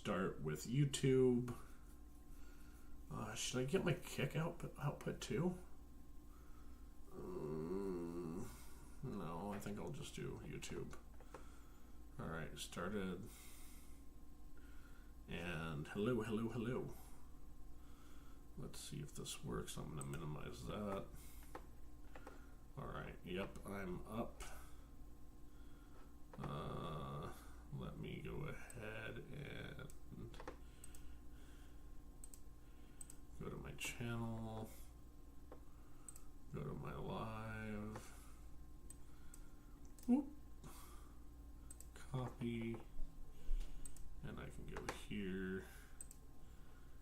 start with YouTube. Should I get my kick output too? No, I think I'll just do YouTube. Alright, started. And hello. Let's see if this works. I'm going to minimize that. Alright, yep, I'm up. Let me go ahead and go to my channel, go to my live, whoop, copy, and I can go here,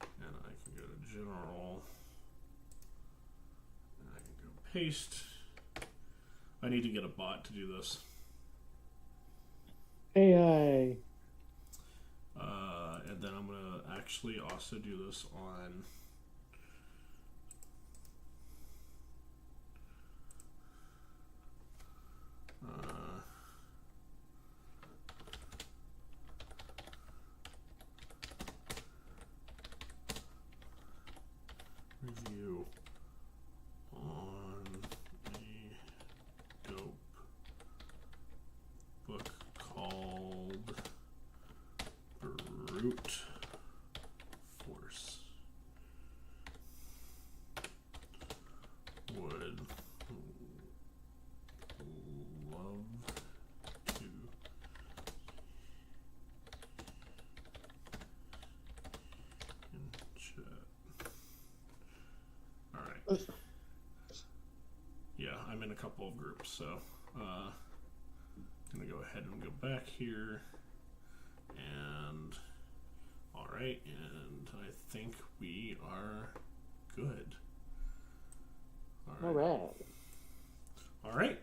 and I can go to general, and I can go paste. I need to get a bot to do this. AI. And then I'm going to actually also do this on review on a dope book called Brute Force. Would love to in chat. Alright. Yeah, I'm in a couple of groups, so I'm gonna go ahead and go back here, and alright, and I think we are good. Alright,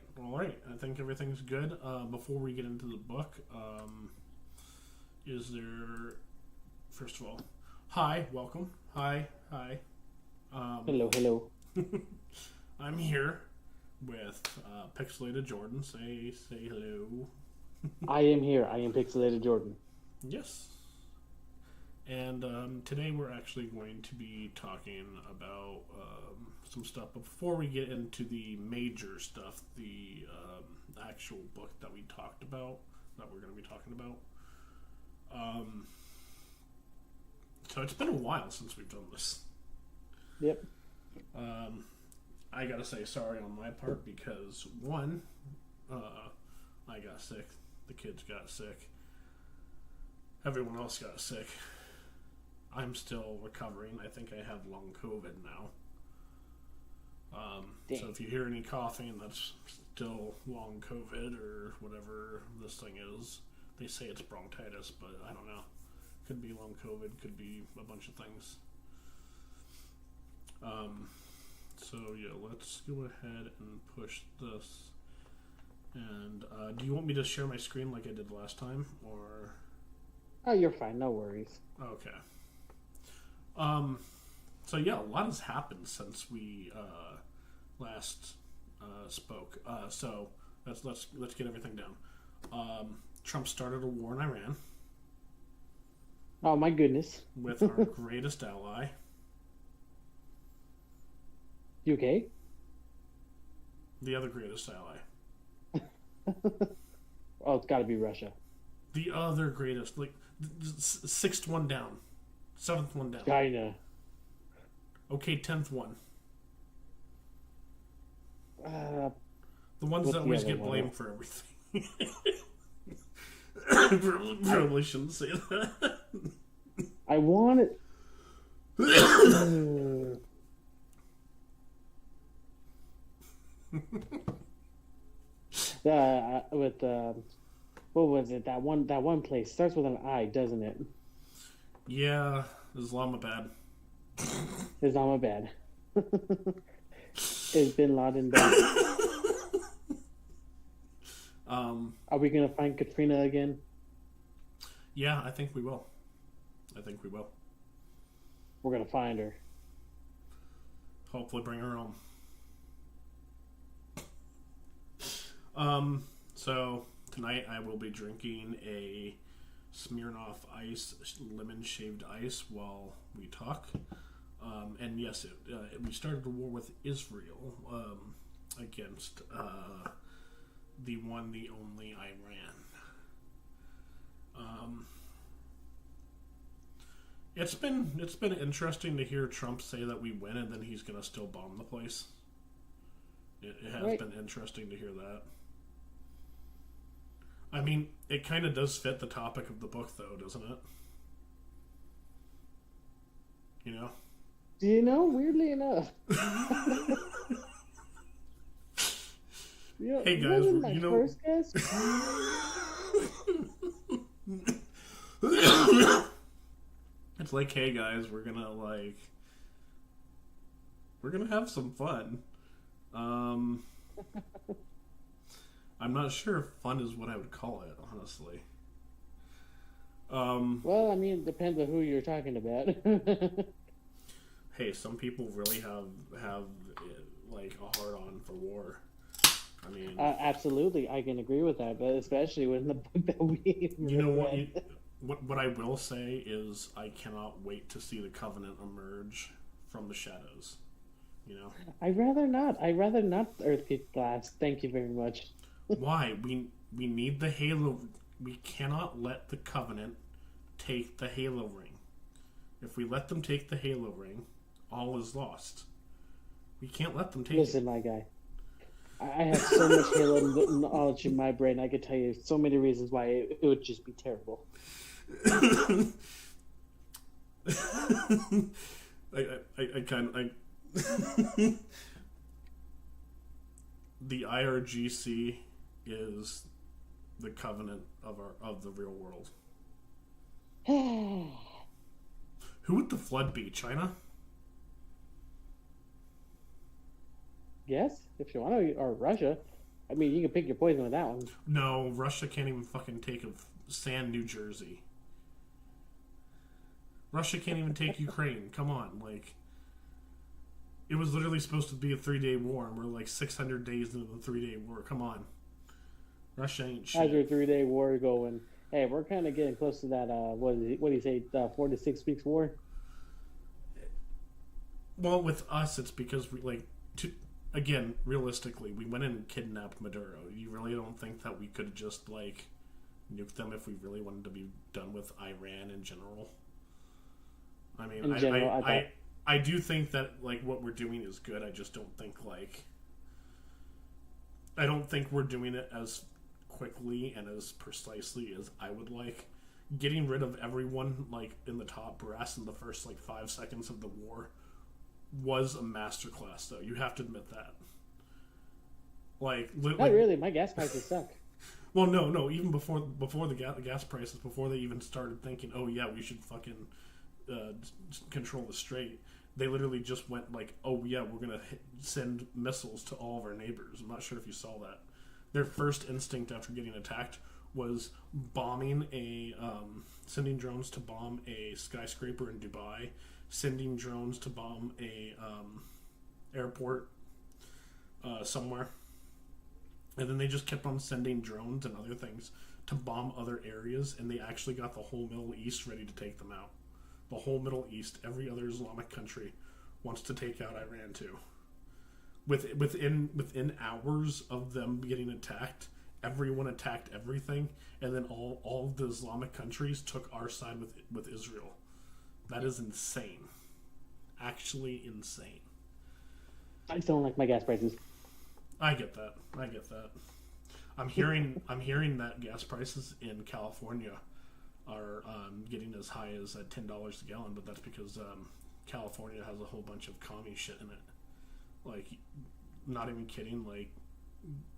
I think everything's good. Before we get into the book, is there, first of all, hi, welcome, hi. Hello. I'm here with Pixelated Jordan. Say hello. I am here. I am Pixelated Jordan. Yes. And today we're actually going to be talking about some stuff. But before we get into the major stuff, the actual book that we talked about, that we're going to be talking about. So it's been a while since we've done this. Yep. I gotta say sorry on my part because one, I got sick, the kids got sick, everyone else got sick. I'm still recovering. I think I have long COVID now. So if you hear any coughing, that's still long COVID or whatever this thing is. They say it's bronchitis, but I don't know. Could be long COVID, could be a bunch of things. So yeah, let's go ahead and push this. And do you want me to share my screen like I did last time, or? Oh, you're fine. No worries. Okay. So yeah, a lot has happened since we last spoke. So let's get everything down. Trump started a war in Iran. Oh my goodness. With our greatest ally. UK? The other greatest ally. Oh, it's got to be Russia. The other greatest, like sixth one down, seventh one down. China. Okay, 10th one. The ones that always get blamed for everything. Probably shouldn't say that. I want it. With what was it? That one place starts with an I, doesn't it? Yeah, Islamabad. Islamabad. Is Bin Laden back? Are we gonna find Katrina again? Yeah, I think we will. We're gonna find her. Hopefully bring her home. So tonight I will be drinking a Smirnoff Ice lemon shaved ice while we talk. And yes, we started a war with Israel against the one, the only Iran. It's been interesting to hear Trump say that we win and then he's going to still bomb the place. It has been interesting to hear that. I mean, it kind of does fit the topic of the book, though, doesn't it? You know? You know, weirdly enough. Hey guys, you know. First guess? It's like, hey guys, we're gonna have some fun. I'm not sure if fun is what I would call it, honestly. Well, I mean, it depends on who you're talking about. Hey, some people really have like a hard on for war. I mean, absolutely, I can agree with that, but especially when the book that we you know what I will say is I cannot wait to see the Covenant emerge from the shadows. You know, I'd rather not Earthquake Blast. Thank you very much. Why? We need the Halo. We cannot let the Covenant take the Halo ring. If we let them take the Halo ring, all is lost. We can't let them take Listen, my guy. I have so much Halo knowledge in my brain. I could tell you so many reasons why it would just be terrible. I kind of the IRGC is the Covenant of the real world. Who would the Flood be? China? Yes, if you want to, or Russia. I mean, you can pick your poison with that one. No, Russia can't even fucking take Sand, New Jersey. Russia can't even take Ukraine. Come on, like, it was literally supposed to be a 3-day war, and we're like 600 days into the 3-day war. Come on, Russia ain't shit. How's your 3-day war going? Hey, we're kind of getting close to that. What do you say? 4 to 6 weeks war. Well, with us, it's because we like to. Again, realistically, we went and kidnapped Maduro. You really don't think that we could just, like, nuke them if we really wanted to be done with Iran in general? I mean, I do think that, like, what we're doing is good. I just don't think, like... I don't think we're doing it as quickly and as precisely as I would like. Getting rid of everyone, like, in the top brass in the first, like, 5 seconds of the war was a masterclass, though. You have to admit that. Like, not really. My gas prices suck. Well, no. Even before the gas prices, before they even started thinking, oh yeah, we should fucking control the strait. They literally just went like, oh yeah, we're gonna send missiles to all of our neighbors. I'm not sure if you saw that. Their first instinct after getting attacked was sending drones to bomb a skyscraper in Dubai, sending drones to bomb a airport somewhere, and then they just kept on sending drones and other things to bomb other areas, and they actually got the whole Middle East ready to take them out. The whole Middle East, every other Islamic country wants to take out Iran too. Within hours of them getting attacked, everyone attacked everything, and then all of the Islamic countries took our side with Israel. That is insane. Actually insane. I just don't like my gas prices. I get that. I'm hearing that gas prices in California are getting as high as $10 a gallon, but that's because California has a whole bunch of commie shit in it. Like, not even kidding, like,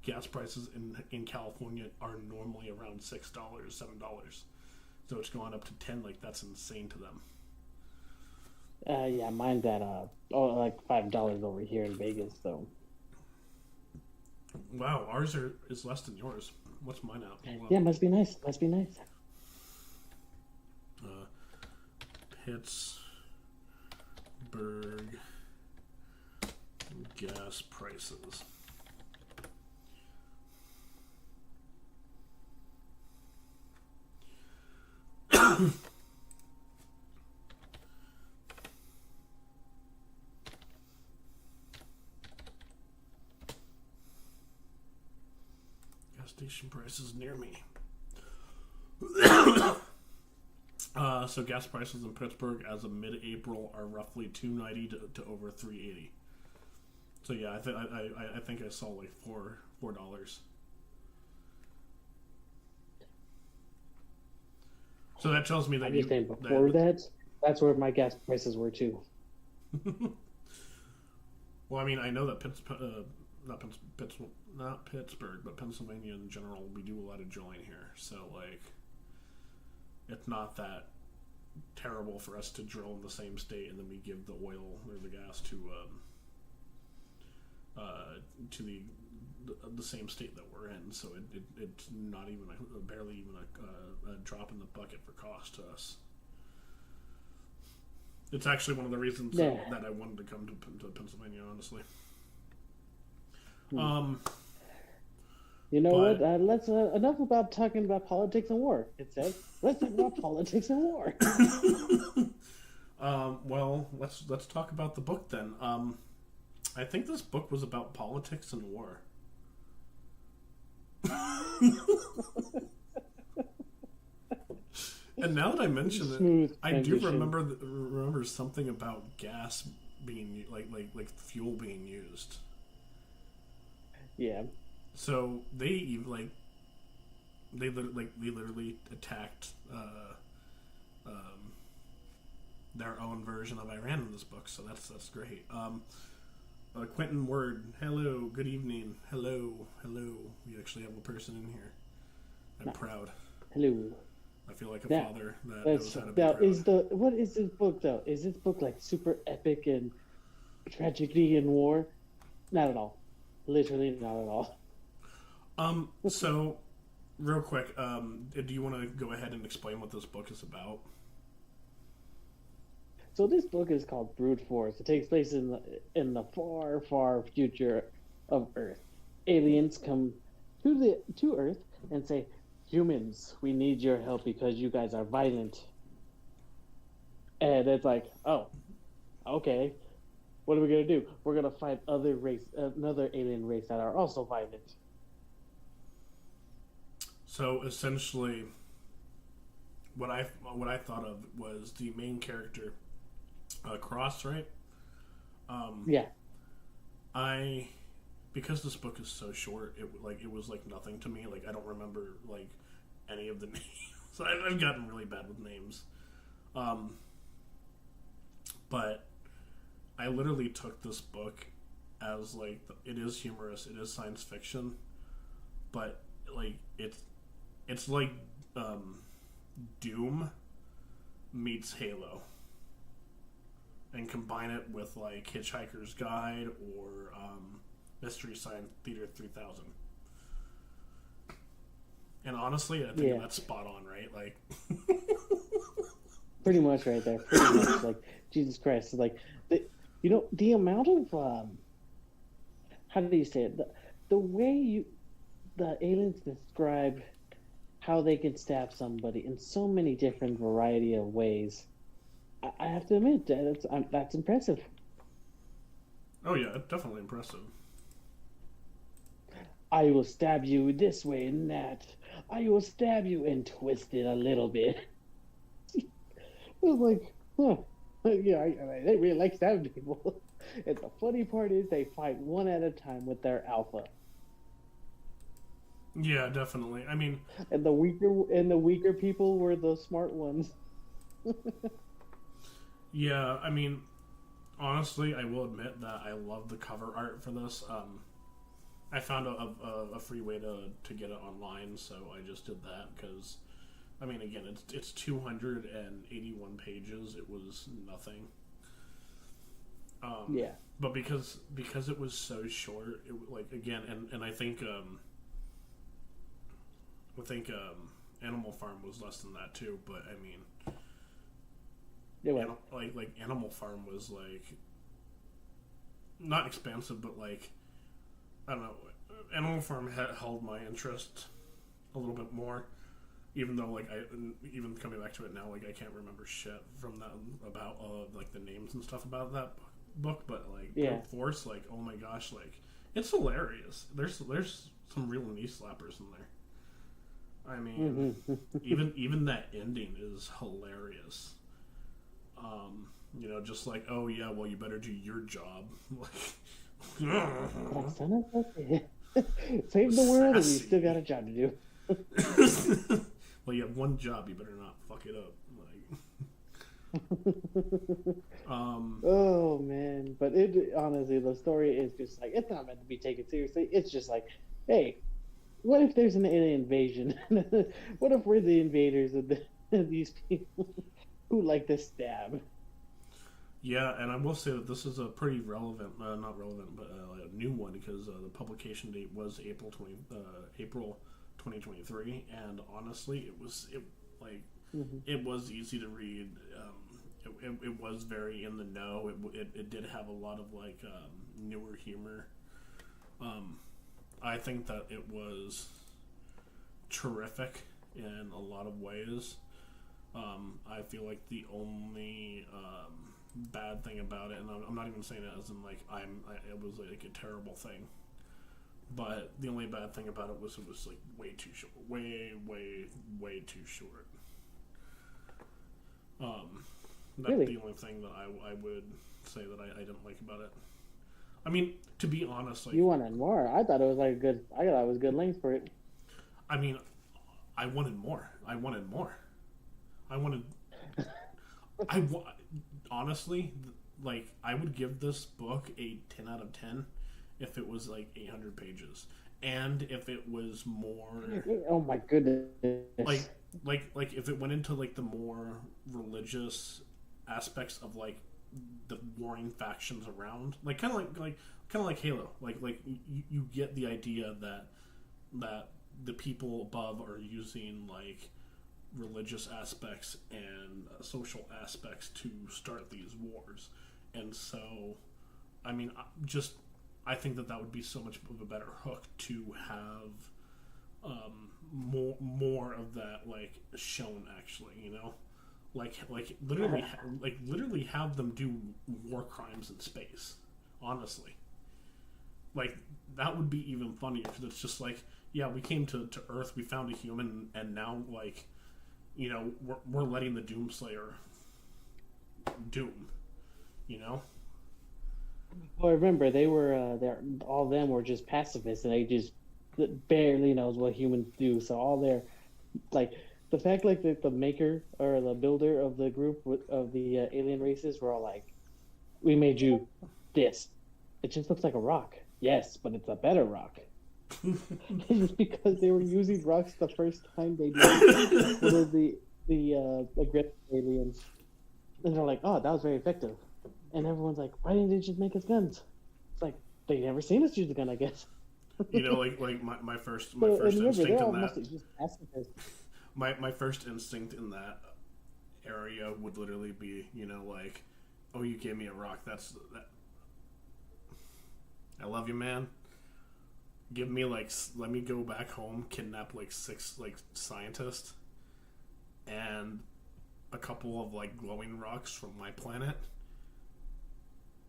gas prices in California are normally around $6, $7. So it's gone up to 10, like, that's insane to them. Yeah, mine's at like $5 over here in Vegas, though. Wow, ours is less than yours. What's mine at? Yeah, must be nice. Pittsburgh gas prices. Gas station prices near me. So gas prices in Pittsburgh as of mid-April are roughly $2.90 to over $3.80. So yeah, I think I saw like $4. So that tells me that I'm just saying before that's where my gas prices were too. Well, I mean, I know that not Pittsburgh, but Pennsylvania in general, we do a lot of joint here. So like, it's not that terrible for us to drill in the same state and then we give the oil or the gas to the same state that we're in. So it's not even barely even a drop in the bucket for cost to us. It's actually one of the reasons that I wanted to come to Pennsylvania, honestly. You know what? Let's enough about talking about politics and war. It says, let's talk about politics and war. Well, let's talk about the book then. I think this book was about politics and war. And now that I mention it, I do remember something about gas being like fuel being used. Yeah. So they literally attacked their own version of Iran in this book. So that's great. Quentin Word, hello, good evening, hello. We actually have a person in here. I'm proud. Hello. I feel like a father that knows how to be proud. What is this book though? Is this book like super epic and tragedy and war? Not at all. Literally not at all. So real quick, do you want to go ahead and explain what this book is about? So this book is called Brute Force. It takes place in the far, far future of Earth. Aliens come to Earth and say, "Humans, we need your help because you guys are violent." And it's like, oh, okay. What are we gonna do? We're gonna fight another alien race that are also violent. So essentially, what I thought of was the main character, Cross, right? Yeah. Because this book is so short, it was like nothing to me. Like I don't remember like any of the names. So I've gotten really bad with names. But I literally took this book as like it is humorous, it is science fiction, but like it's like Doom meets Halo. And combine it with like Hitchhiker's Guide or Mystery Science Theater 3000. And honestly, I think that's spot on, right? Like, pretty much right there. Pretty much, like Jesus Christ, like the amount of how do you say it? The way the aliens describe how they can stab somebody in so many different variety of ways. I have to admit that's impressive. Oh yeah, definitely impressive. I will stab you this way and that. I will stab you and twist it a little bit. I was like, huh. Yeah, they really like stabbing people. And the funny part is they fight one at a time with their alpha. Yeah, definitely. I mean, and the weaker people were the smart ones. Yeah, I mean, honestly, I will admit that I love the cover art for this. I found a free way to get it online, so I just did that because, I mean, again, it's 281 pages. It was nothing. Yeah. But because it was so short, it like again, and I think Animal Farm was less than that too. But I mean. Like Animal Farm was like not expensive, but like I don't know. Animal Farm held my interest a little bit more, Even though like even coming back to it now, like I can't remember shit from that about like the names and stuff about that book, but like Brute Force, like oh my gosh, like it's hilarious. There's some real knee slappers in there. I mean, even that ending is hilarious. Just like, oh yeah, well you better do your job. Like, save the world, and you still got a job to do. Well, you have one job. You better not fuck it up. Like, oh man, but it honestly, the story is just like it's not meant to be taken seriously. It's just like, hey, what if there's an alien invasion? What if we're the invaders of these people who like to stab? Yeah, and I will say that this is a pretty relevant, not relevant, but a new one because the publication date was April 2023, and honestly, it was easy to read. It was very in the know. It did have a lot of like newer humor. I think that it was terrific in a lot of ways. I feel like the only bad thing about it, and I'm not even saying it as in like it was like a terrible thing, but the only bad thing about it was like way too short, way too short. That's really? The only thing that I would say that I didn't like about it. I mean, to be honest, like you wanted more. I thought it was like good. I thought it was good length for it. I mean, I wanted more. Honestly, like I would give this book a 10 out of 10 if it was like 800 pages, and if it was more. Oh my goodness! Like if it went into like the more religious aspects of like the warring factions around, like kind of like Halo, like you get the idea that the people above are using like religious aspects and social aspects to start these wars, and so I mean I think that would be so much of a better hook to have more of that like shown actually, like literally have them do war crimes in space, honestly. Like that would be even funnier because it's just like, yeah, we came to Earth, we found a human, and now like we're letting the Doomslayer doom, Well, remember all of them were just pacifists, and they just barely knows what humans do. So all their like the fact like the maker or the builder of the group of the alien races were all like, we made you this. It just looks like a rock. Yes, but it's a better rock. Just because they were using rocks the first time they did one of the aggressive aliens, and they're like, oh, that was very effective. And everyone's like, why didn't they just make us guns? It's like they never seen us use a gun, I guess. Like my first instinct in that. My first instinct in that area would literally be, like, oh, you gave me a rock. That. I love you, man. Give me let me go back home, kidnap 6 scientists, and a couple of glowing rocks from my planet,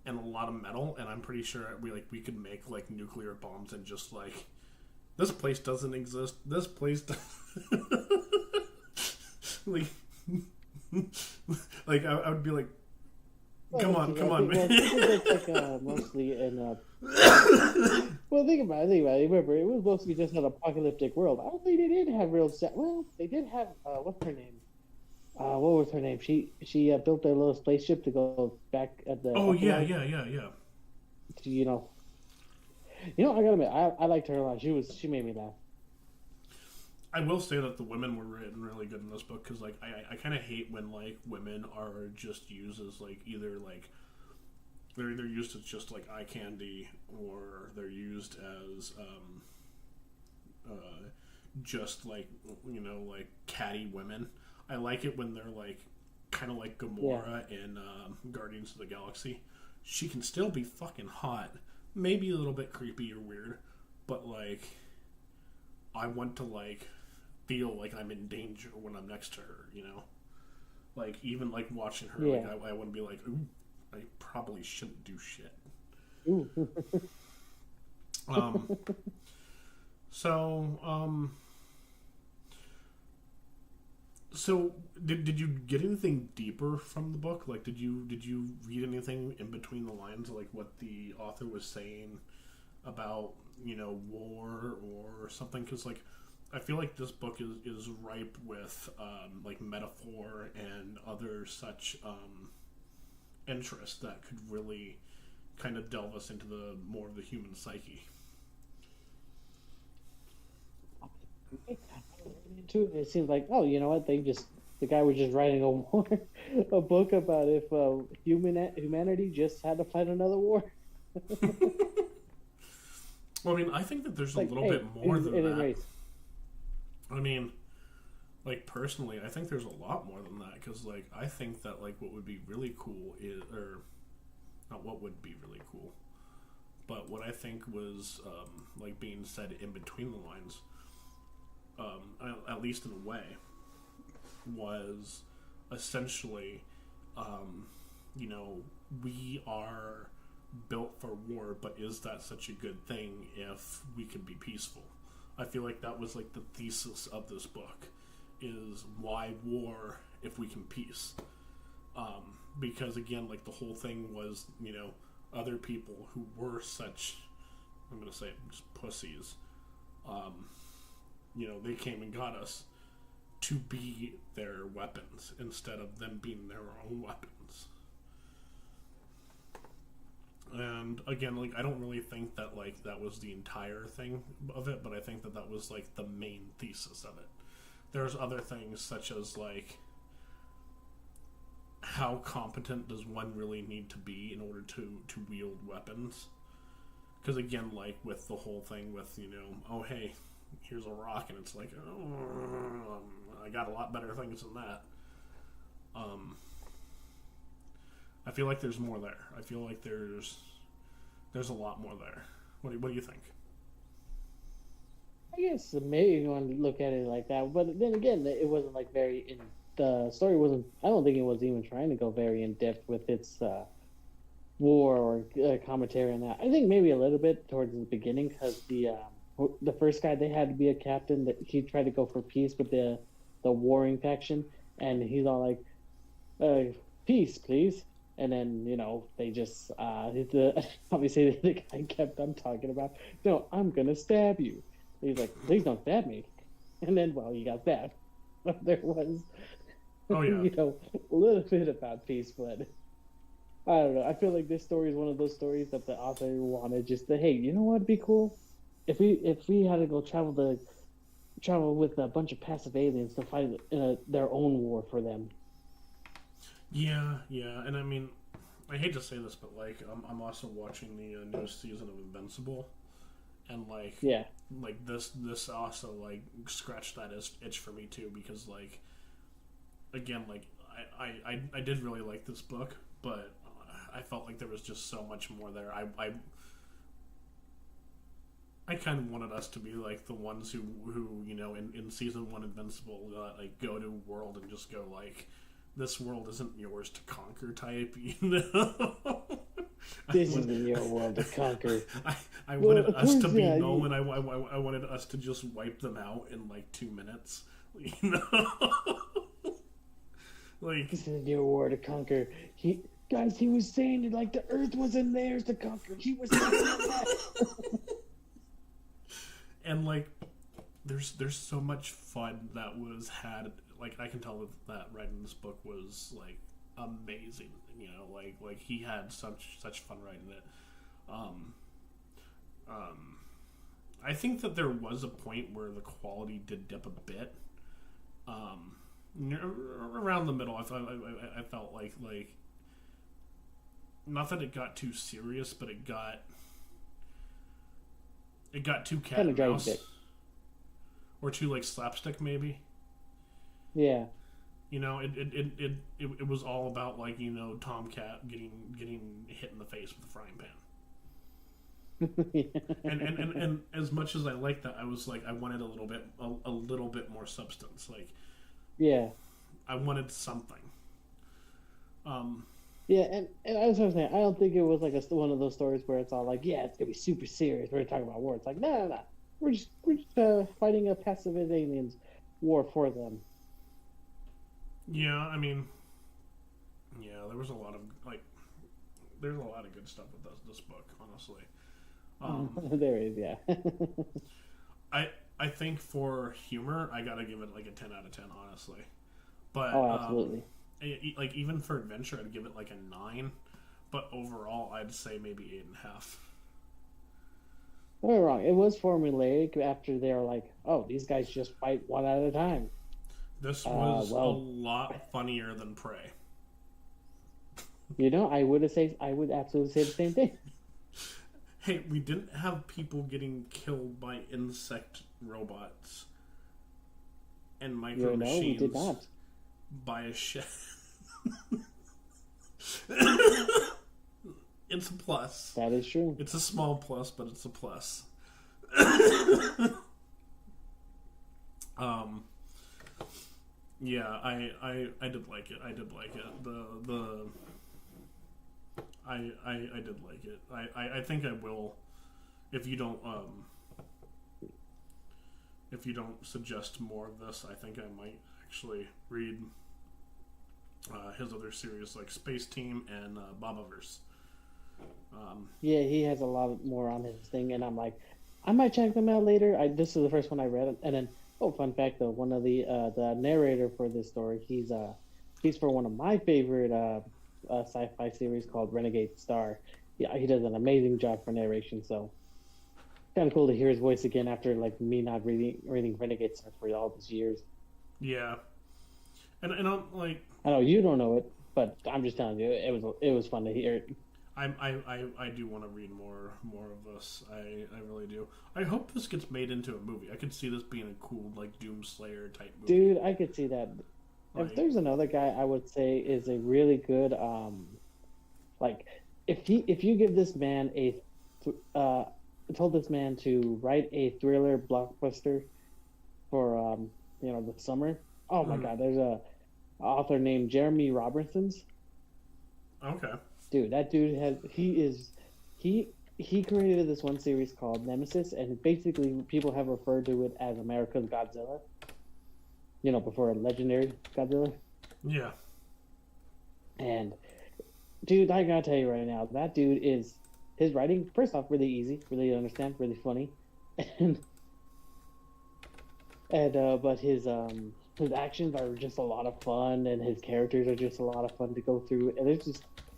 and a lot of metal, and I'm pretty sure we could make nuclear bombs and just this place doesn't exist. This place I would be like, come on, man. It's mostly in well, think about it. Remember, it was mostly just an apocalyptic world. I don't think they did have real set. Well, they did have what's her name? What was her name? She built their little spaceship to go back at the. Oh yeah. I gotta admit, I liked her a lot. She made me laugh. I will say that the women were written really good in this book because I kind of hate when women are just used as either they're either used as just eye candy, or they're used as just catty women. I like it when they're kind of like Gamora in Guardians of the Galaxy. She can still be fucking hot, maybe a little bit creepy or weird, but I want to feel like I'm in danger when I'm next to her, you know? Like, even, like, watching her, Yeah. like, I wouldn't be like, ooh, I probably shouldn't do shit. Ooh. So, so did you get anything deeper from the book? Like, did you read anything in between the lines, like what the author was saying about, you know, war or something? Because, like, I feel like this book is ripe with like metaphor and other such interests that could really kind of delve us into the more of the human psyche. Into it, it seems like, oh, you know what? The guy was just writing a war, a book about if humanity just had to fight another war. Well, I mean, I think that there's Like, a little hey, bit more than that. race. I mean, like, personally, I think there's a lot more than that, because, like, I think that, like, what would be really cool is, or not what would be really cool, but what I think was, like, being said in between the lines, at least in a way, was essentially, you know, we are built for war, but is that such a good thing if we can be peaceful? I feel like that was, like, the thesis of this book, is why war if we can peace? Because, again, like, the whole thing was, you know, other people who were such, I'm going to say, just pussies, you know, they came and got us to be their weapons instead of them being their own weapons. And again, like, I don't really think that, like, that was the entire thing of it, but I think that that was, like, the main thesis of it. There's other things such as, like, how competent does one really need to be in order to wield weapons? Because, again, like, with the whole thing with, you know, oh, hey, here's a rock, and it's like, oh, I got a lot better things than that. I feel like there's more there. I feel like there's a lot more there. What do you think? I guess maybe you want to look at it like that, but then again, it wasn't like very in. The story wasn't. I don't think it was even trying to go very in depth with its war or commentary on that. I think maybe a little bit towards the beginning, because the first guy they had to be a captain, that he tried to go for peace with the warring faction, and he's all like, peace, please. And then, you know, they just, obviously the guy kept on talking about, no, I'm going to stab you. And he's like, please don't stab me. And then, well, he got stabbed. But there was, Oh, yeah. you know, a little bit about peace, but I don't know. I feel like this story is one of those stories that the author wanted just to, hey, you know what would be cool? If we had to go travel with a bunch of passive aliens to fight their own war for them. Yeah, and I mean, I hate to say this, but, like, I'm also watching the newest season of Invincible, and, like, yeah, like this also, like, scratched that itch for me too, because, like, again, like, I did really like this book, but I felt like there was just so much more there. I kind of wanted us to be like the ones who you know, in season 1 Invincible, like, go to a world and just go like, this world isn't yours to conquer type, you know? This isn't your world to conquer. I wanted us to be known. I wanted us to just wipe them out in like 2 minutes, you know? Like, this isn't your war to conquer. He was saying it like the Earth wasn't theirs to conquer. He was saying that. And, like, there's so much fun that was had. Like, I can tell that writing this book was, like, amazing. You know, like he had such fun writing it. I think that there was a point where the quality did dip a bit. Around the middle, I felt like not that it got too serious, but it got too cat and mouse, or too, like, slapstick maybe. Yeah. You know, it was all about, like, you know, Tomcat getting hit in the face with a frying pan. And as much as I like that, I was like, I wanted a little bit more substance. Like, Yeah. I wanted something. Yeah, and I was saying, I don't think it was like one of those stories where it's all like, yeah, it's gonna be super serious. We're talking about war. It's like, no, no, no. We're just fighting a pacifist aliens war for them. Yeah, I mean, yeah, there was a lot of like, there's a lot of good stuff with this book, honestly. There is, yeah. I think for humor, I gotta give it like a 10 out of 10, honestly. But Oh, absolutely. like even for adventure, I'd give it like a 9. But overall, I'd say maybe 8.5. Don't get me wrong. It was formulaic after they were like, oh, these guys just fight one at a time. This was a lot funnier than Prey. I would absolutely say the same thing. Hey, we didn't have people getting killed by insect robots and micro machines. We did not. By a chef. It's a plus. That is true. It's a small plus, but it's a plus. Yeah, I did like it. I did like it. I did like it. I think I will, if you don't suggest more of this, I think I might actually read his other series like Space Team and Bobaverse. Yeah, he has a lot more on his thing, and I'm like, I might check them out later. This is the first one I read, and then fun fact though, one of the narrator for this story, he's for one of my favorite sci-fi series called Renegade Star. Yeah, he does an amazing job for narration, so kind of cool to hear his voice again after like me not reading Renegade Star for all these years. Yeah, and I'm like, I know you don't know it, but I'm just telling you, it was fun to hear. I do want to read more of this. I really do. I hope this gets made into a movie. I could see this being a cool like Doomslayer type movie. Dude, I could see that. Like, if there's another guy I would say is a really good like if you give this man told this man to write a thriller blockbuster for the summer. Oh my God, there's a author named Jeremy Robinson's. Okay. Dude, that dude he created this one series called Nemesis, and basically people have referred to it as America's Godzilla. Before a legendary Godzilla. Yeah. And dude, I gotta tell you right now, that dude his writing, first off, really easy, really to understand, really funny, and but his actions are just a lot of fun, and his characters are just a lot of fun to go through, and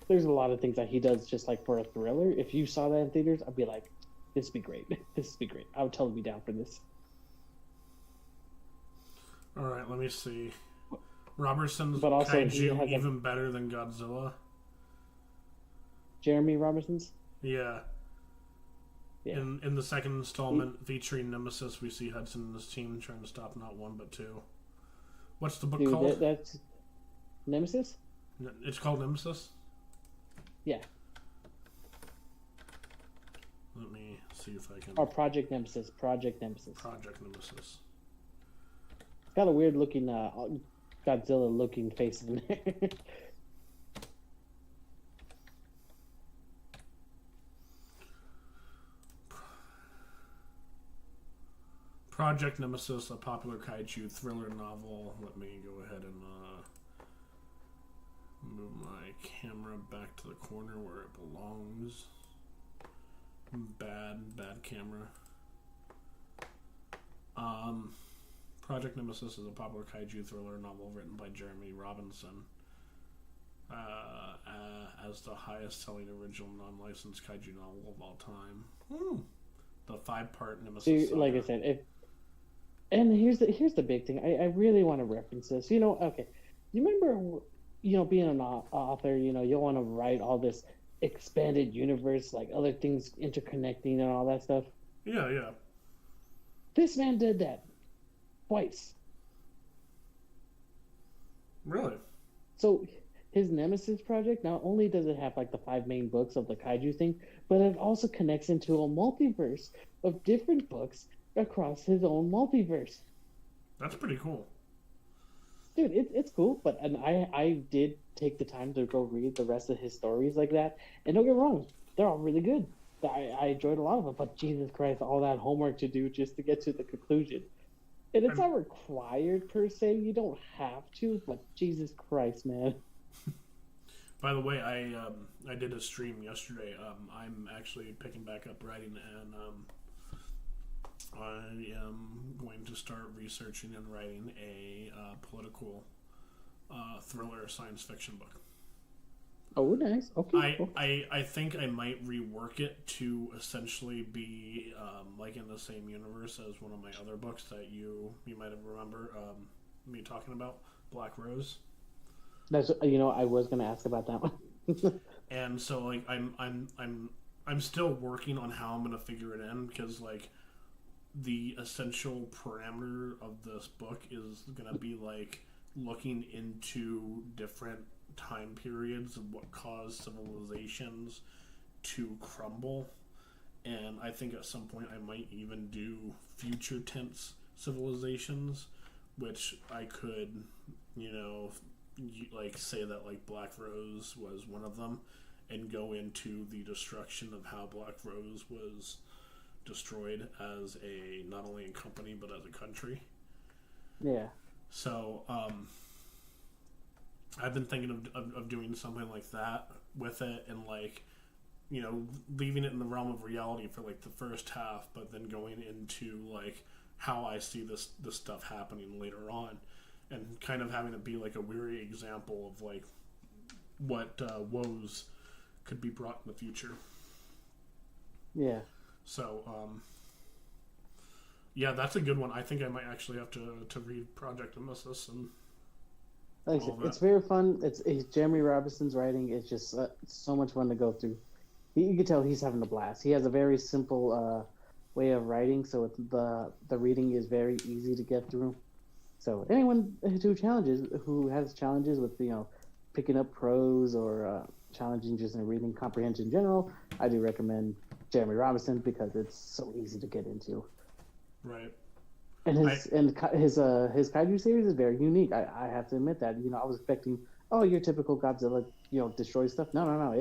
there's a lot of things that he does just like for a thriller. If you saw that in theaters, I'd be like, this would be great. This would be great. I would totally be down for this. All right, let me see. Robertson's but also kaiju even better than Godzilla. Jeremy Robinson's? Yeah. In the second installment featuring Nemesis, we see Hudson and his team trying to stop not one but two. What's the book called? That's Nemesis? It's called Nemesis? Yeah. Let me see if I can... Or Project Nemesis. Project Nemesis. Got a weird looking Godzilla looking face in there. Project Nemesis, a popular kaiju thriller novel. Let me go ahead and move my camera back to the corner where it belongs. Bad camera. Project Nemesis is a popular kaiju thriller novel written by Jeremy Robinson as the highest-selling original non-licensed kaiju novel of all time. The 5-part Nemesis saga. Like I said, and here's the big thing. I really want to reference this. Okay, you remember, being an author, you'll want to write all this expanded universe, like other things interconnecting and all that stuff. Yeah. This man did that twice. Really? So his Nemesis project, not only does it have like the 5 main books of the kaiju thing, but it also connects into a multiverse of different books across his own multiverse. That's pretty cool. Dude, it's cool, but and I did take the time to go read the rest of his stories like that, and don't get me wrong, they're all really good. I enjoyed a lot of it, but Jesus Christ, all that homework to do just to get to the conclusion. And it's I'm, not required per se. You don't have to, but Jesus Christ, man. by the way, I did a stream yesterday. I'm actually picking back up writing, and I am going to start researching and writing a political thriller science fiction book. Oh, nice. Okay. Cool. I think I might rework it to essentially be like in the same universe as one of my other books that you might have remember me talking about, Black Rose. That's I was gonna ask about that one. And so like I'm still working on how I'm gonna figure it in, because like the essential parameter of this book is gonna be like looking into different time periods of what caused civilizations to crumble. And I think at some point I might even do future tense civilizations, which I could, like say that like Black Rose was one of them, and go into the destruction of how Black Rose was destroyed as a not only a company but as a country. Yeah. So I've been thinking of doing something like that with it, and like leaving it in the realm of reality for like the first half, but then going into like how I see this stuff happening later on, and kind of having it be like a weary example of like what woes could be brought in the future. Yeah. So yeah, that's a good one. I think I might actually have to read Project Nemesis and like I said, it's very fun. It's Jeremy Robinson's writing. It's just it's so much fun to go through. You can tell he's having a blast. He has a very simple way of writing, so the reading is very easy to get through. So anyone who has challenges with picking up prose or challenging just in reading comprehension in general, I do recommend Jeremy Robinson because it's so easy to get into. Right. And his kaiju series is very unique. I have to admit that. I was expecting, your typical Godzilla, destroy stuff. No.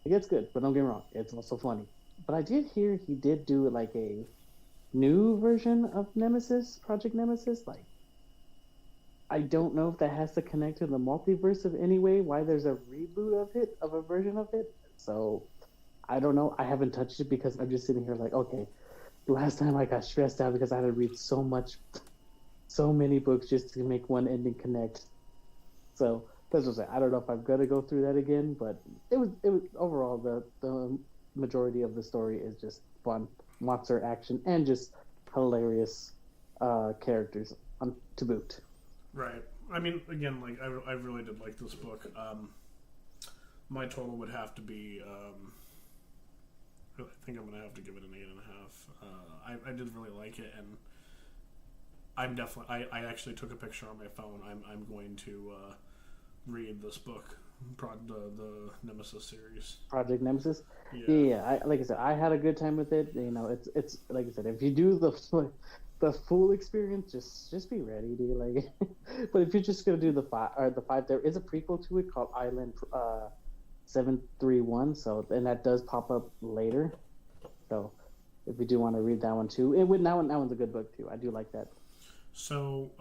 It gets good, but don't get me wrong, it's also funny. But I did hear he did do like a new version of Nemesis, Project Nemesis. Like, I don't know if that has to connect to the multiverse of any way. Why there's a reboot of a version of it. So I don't know. I haven't touched it because I'm just sitting here like, okay. Last time I got stressed out because I had to read so many books just to make one ending connect. So that's what I'm saying. I don't know if I'm gonna go through that again, but it was overall the majority of the story is just fun, monster action, and just hilarious characters to boot. Right. I mean, again, like I really did like this book. My total would have to be. I think I'm gonna have to give it an 8.5. I did really like it, and I'm definitely. I actually took a picture on my phone. I'm going to read this book, the Nemesis series. Project Nemesis. Yeah. Like I said, I had a good time with it. It's like I said, if you do the full experience, just be ready, dude. Like, but if you're just gonna do the five, there is a prequel to it called Island 731. So, and that does pop up later. So, if you do want to read that one too, that one's a good book too. I do like that. So,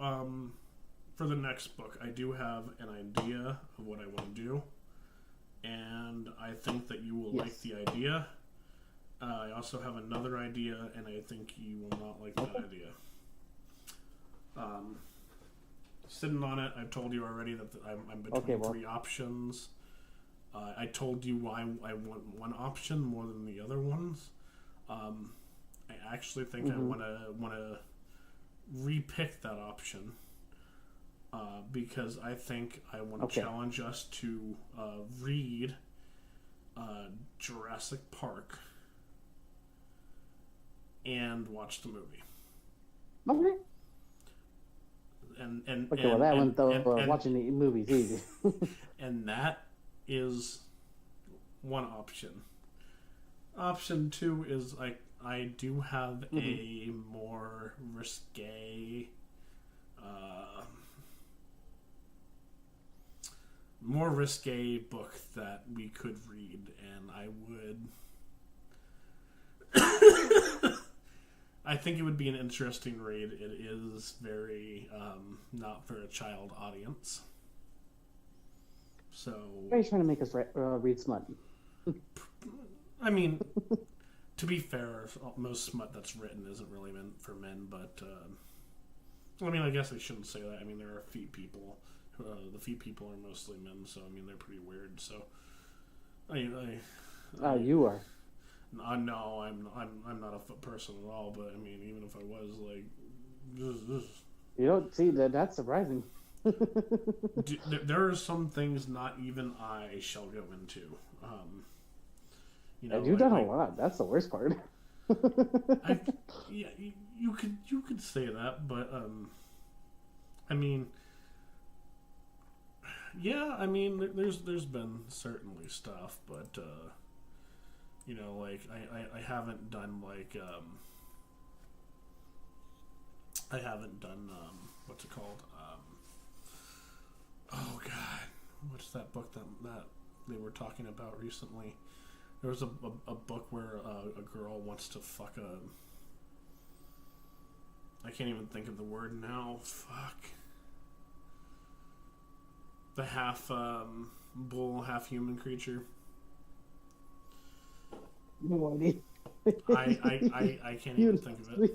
for the next book, I do have an idea of what I want to do, and I think that you will like the idea. I also have another idea, and I think you will not like that idea. Sitting on it, I've told you already that I'm between three options. I told you why I want one option more than the other ones. I actually think I want to repick that option because I think I want to challenge us to read Jurassic Park and watch the movie. Okay. Okay, well, that one, though, watching the movies easy. And that is one option. Option two is I do have a more risque, book that we could read, and I would. I think it would be an interesting read. It is very not for a child audience. So. Why are you trying to make us read smut? I mean, to be fair, most smut that's written isn't really meant for men, but I mean, I guess I shouldn't say that. I mean, there are feet people. The feet people are mostly men, so I mean, they're pretty weird. So, you are. No, I'm not a foot person at all. But I mean, even if I was, like, you don't see that. That's surprising. There are some things not even I shall go into. You know, you've done a lot. That's the worst part. Yeah, you could say that, but I mean, yeah, I mean, there's been certainly stuff, but you know, like I haven't done like what's it called? Oh God, what's that book that they were talking about recently? There was a book where a girl wants to fuck a. I can't even think of the word now. Fuck. The half bull, half human creature. No idea. I can't even think of it.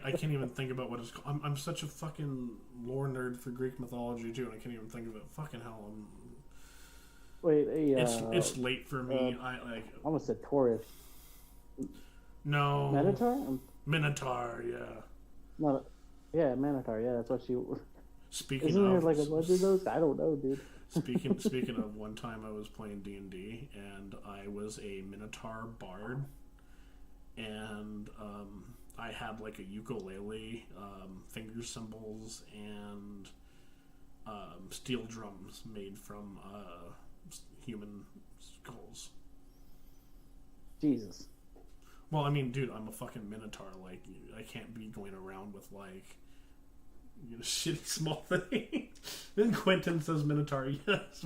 I can't even think about what it's called. I'm such a fucking lore nerd for Greek mythology too, and I can't even think of it. Fucking hell! Wait, it's late for me. I almost said Taurus. No. Minotaur. Minotaur, yeah. No, yeah, Minotaur. Yeah, that's what she. Speaking Isn't there of, like a bunch of those? I don't know, dude. Speaking of, one time I was playing D&D and I was a Minotaur bard, and I had like a ukulele, finger cymbals, and steel drums made from human skulls. Jesus. Well, I mean, dude, I'm a fucking Minotaur. Like, I can't be going around with like, you know, shitty small things. Then Quentin says Minotaur. Yes,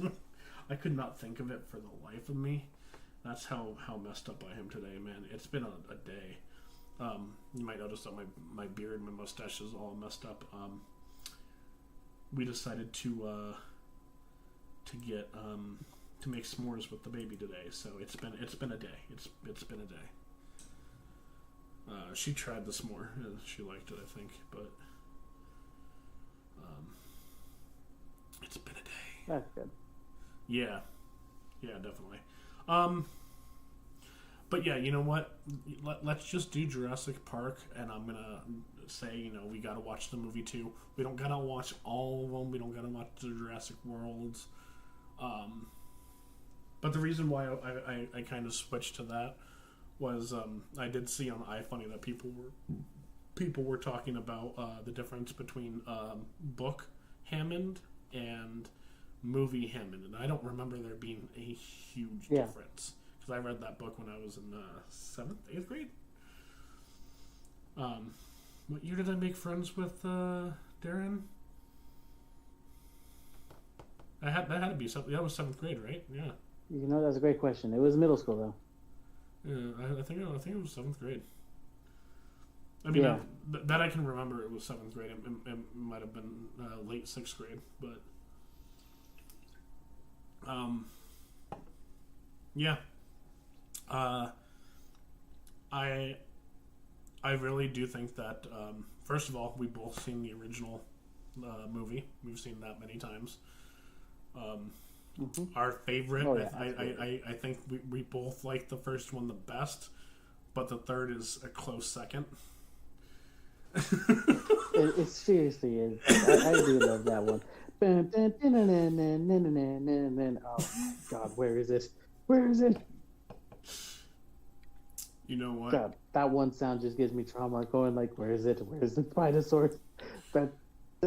I could not think of it for the life of me. That's how messed up I am today, man. It's been a day. You might notice that my beard, my mustache is all messed up. We decided to get to make s'mores with the baby today, so it's been a day. It's been a day. She tried the s'more and she liked it, I think, but it's been a day. That's good. Yeah, definitely. But yeah, you know what? Let's just do Jurassic Park, and I'm gonna say, you know, we gotta watch the movie too. We don't gotta watch all of them. We don't gotta watch the Jurassic Worlds. But the reason why I kind of switched to that was I did see on iFunny that people were talking about the difference between book Hammond and movie Hammond, and I don't remember there being a huge difference. I read that book when I was in 7th, 8th grade. What year did I make friends with Darren? That had to be something. That was 7th grade, right? Yeah. You know, that's a great question. It was middle school though. Yeah, I think it was 7th grade. I mean, that I can remember. It was 7th grade. It might have been late 6th grade, but yeah. I really do think that first of all, we both seen the original movie. We've seen that many times. Our favorite, I think we both like the first one the best, but the third is a close second. It seriously is. I do love that one. Oh God, where is it? Where is it? You know what? God, that one sound just gives me trauma. Going like, where is it? Where's the Spinosaurus? That,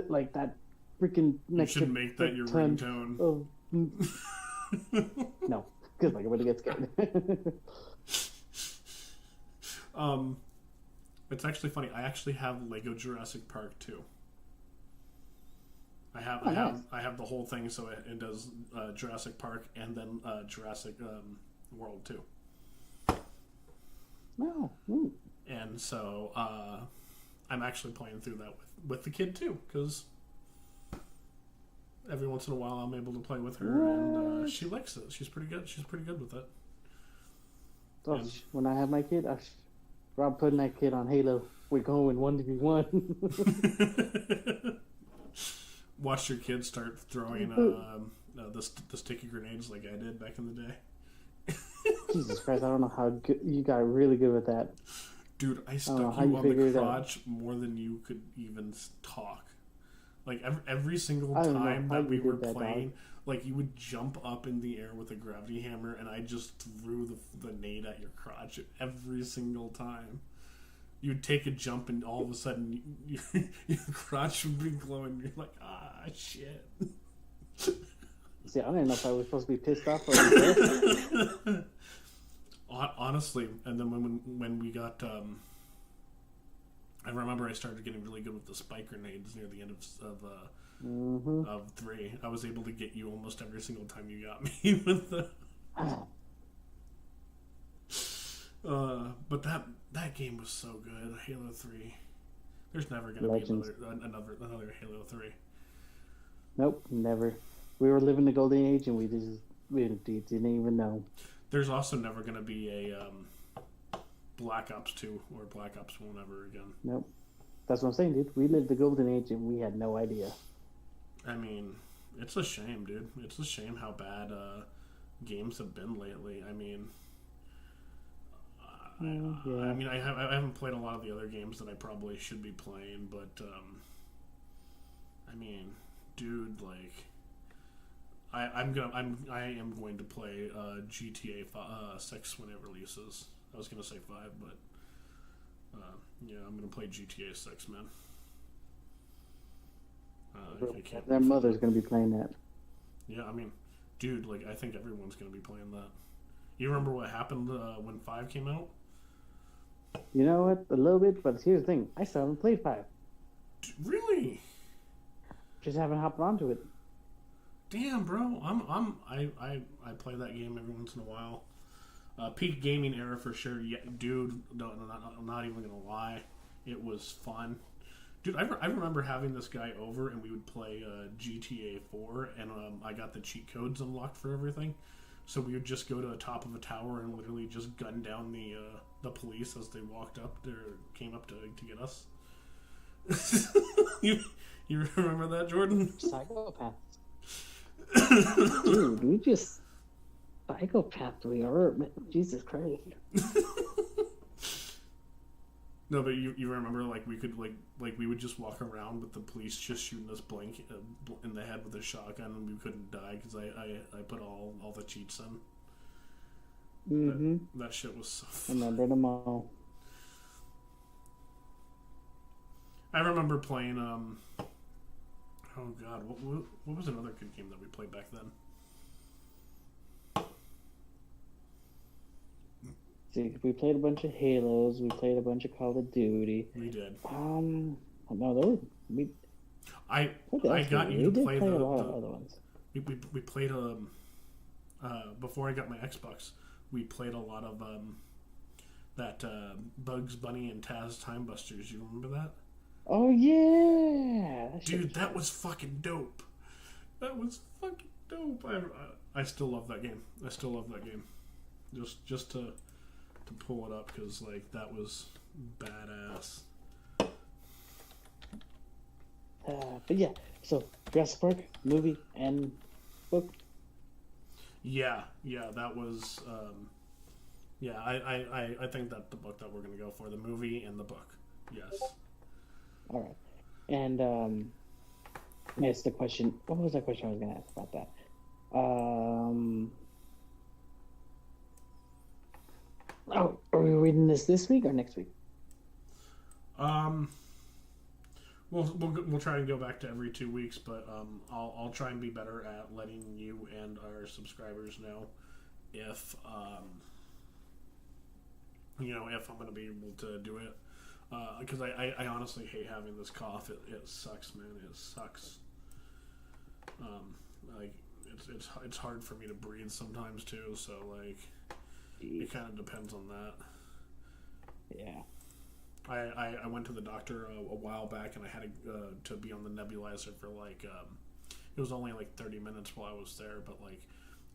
like that freaking You next should make that your ton ringtone. of no, because like I'm gonna get scared. It's actually funny. I actually have Lego Jurassic Park 2. I have the whole thing, so it does Jurassic Park and then Jurassic World 2. No. And so I'm actually playing through that with the kid too, because every once in a while I'm able to play with her, and she likes it. She's pretty good. She's pretty good with it. So when I have my kid, I'm putting that kid on Halo. We're going 1v1. Watch your kids start throwing the sticky grenades like I did back in the day. Jesus Christ, I don't know how good you got really good with that. Dude, I stuck you on the crotch more than you could even talk. Like every single time that we were playing, like you would jump up in the air with a gravity hammer, and I just threw the nade at your crotch every single time. You'd take a jump, and all of a sudden, your crotch would be glowing. You're like, shit. See, I don't know if I was supposed to be pissed off or impressed. Honestly, and then when we got, I remember I started getting really good with the spike grenades near the end of 3. I was able to get you almost every single time you got me with the. But that game was so good, Halo 3. There's never gonna be another Halo 3. Nope, never. We were living the golden age, and we didn't even know. There's also never gonna be a Black Ops 2 or Black Ops 1 ever again. Nope. That's what I'm saying, dude. We lived the golden age, and we had no idea. I mean, it's a shame, dude. It's a shame how bad games have been lately. I mean. Yeah. I mean, I haven't played a lot of the other games that I probably should be playing, but I mean, dude, like, I am going to play GTA 6 when it releases. I was gonna say 5, but yeah, I'm gonna play GTA 6, man. I can't. Their mother's gonna be playing that. Yeah, I mean, dude, like, I think everyone's gonna be playing that. You remember what happened when 5 came out? You know what? A little bit, but here's the thing: I still haven't played 5. Really? Just haven't hopped onto it. Damn, bro. I play that game every once in a while. Peak gaming era for sure. Yeah, dude. No, I'm not even gonna lie. It was fun, dude. I remember having this guy over, and we would play GTA 4, and I got the cheat codes unlocked for everything. So we would just go to the top of a tower and literally just gun down the police as they walked up or came up to get us. you remember that, Jordan? Psychopaths. Dude, we just psychopaths we are. Jesus Christ. No, but you remember, like, we could like we would just walk around with the police just shooting us blank in the head with a shotgun, and we couldn't die because I put all the cheats in. Mm-hmm. That shit was so fun. Remember them all. I remember playing oh god, what was another good game that we played back then? See, we played a bunch of Halos. We played a bunch of Call of Duty. We did. No, there were I got you to play a lot of other ones. We played before I got my Xbox. We played a lot of that Bugs Bunny and Taz Time Busters. You remember that? Oh yeah, dude, that was fucking dope. That was fucking dope. I still love that game. I still love that game. Just to pull it up because like that was badass. But yeah, so Jurassic Park movie and book. Yeah, that was. Yeah, I think that the book that we're gonna go for, the movie and the book. Yes. All right, and it's the question. What was that question I was gonna ask about that? Oh, are we reading this week or next week? Um, we'll try and go back to every 2 weeks, but I'll try and be better at letting you and our subscribers know if if I'm gonna be able to do it. Because I honestly hate having this cough. It sucks, man. It sucks. Like it's hard for me to breathe sometimes too. So like it kind of depends on that. Yeah. I went to the doctor a while back, and I had to be on the nebulizer for like it was only like 30 minutes while I was there, but like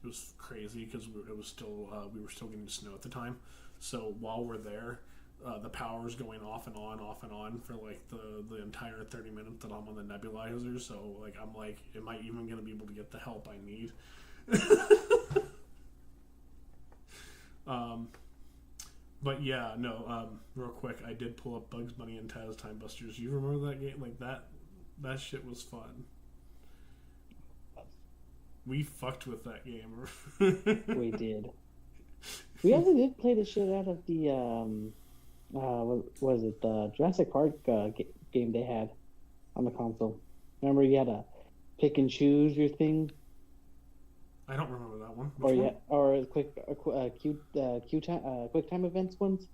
it was crazy because it was still we were still getting snow at the time. So while we're there, the power's going off and on for like the entire 30 minutes that I'm on the nebulizer. So like I'm like, am I even gonna be able to get the help I need? But yeah, no. Real quick, I did pull up Bugs Bunny and Taz Time Busters. You remember that game? Like that shit was fun. We fucked with that game. We did. We also did play the shit out of the what was it, the Jurassic Park game they had on the console. Remember, you had to pick and choose your thing. I don't remember that one. Which one? Or quick time events ones.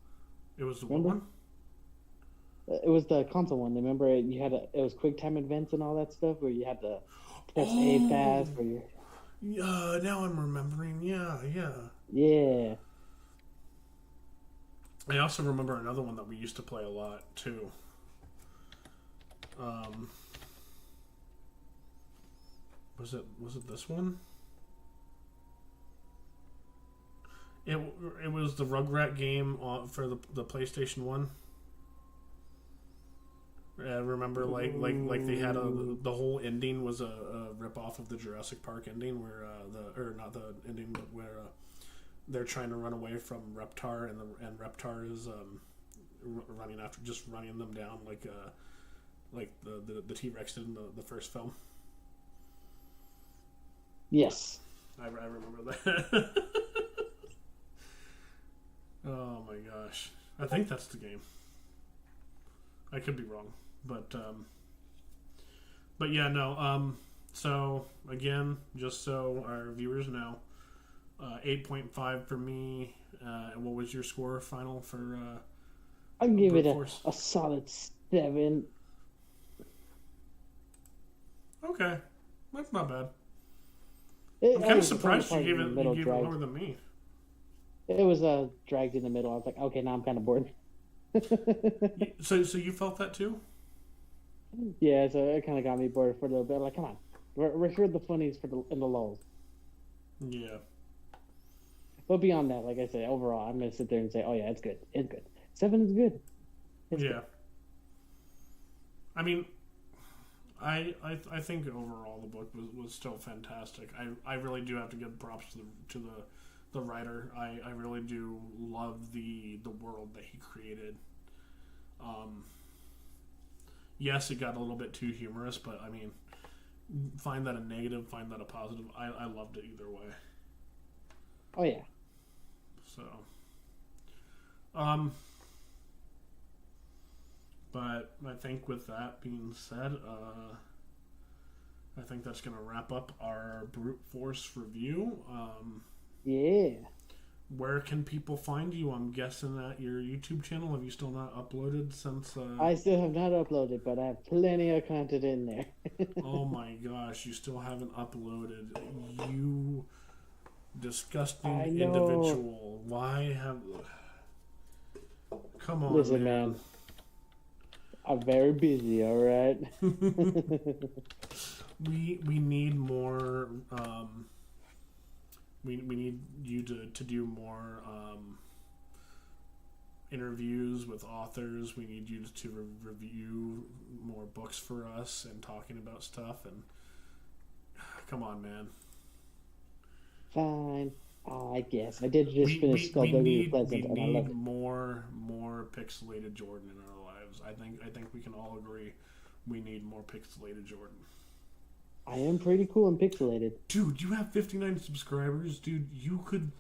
It was the one. It was the console one. Remember, it was quick time events and all that stuff where you had to press A fast for your. Now I'm remembering. Yeah. Yeah. I also remember another one that we used to play a lot too. Was it this one? It was the Rugrat game for the PlayStation 1. Remember, like they had the whole ending was a rip off of the Jurassic Park ending, where not the ending, but where they're trying to run away from Reptar, and Reptar is running them down like the T-Rex did in the first film. Yes, I remember that. Oh my gosh, I think that's the game. I could be wrong, but yeah, no. So again, just so our viewers know, 8.5 for me. What was your score final for? I'll give it a solid 7. Okay, that's not bad. I'm kind of surprised you gave it lower than me. It was dragged in the middle. I was like, okay, now I'm kind of bored. So you felt that too? Yeah, so it kind of got me bored for a little bit. Like, come on, we're here the funnies in the lulls. Yeah. But beyond that, like I said, overall, I'm gonna sit there and say, oh yeah, it's good. 7 is good. It's good. I mean, I think overall the book was still fantastic. I really do have to give props to the writer. I really do love the world that he created. Yes, it got a little bit too humorous, but I mean, find that a negative, find that a positive. I loved it either way. Oh yeah. So, but I think with that being said, I think that's going to wrap up our Brute Force review. Yeah. Where can people find you? I'm guessing at your YouTube channel. Have you still not uploaded since? I still have not uploaded, but I have plenty of content in there. Oh my gosh, you still haven't uploaded. You disgusting individual. Why have... Come on, Listen, man. I'm very busy, alright? We need more... We need you to do more interviews with authors. We need you to review more books for us and talking about stuff. And come on, man. Fine. I guess I did just finish Skullduggery Pleasant, and I love it. more pixelated Jordan in our lives. I think we can all agree we need more pixelated Jordan. I am pretty cool and pixelated. Dude, you have 59 subscribers. Dude, you could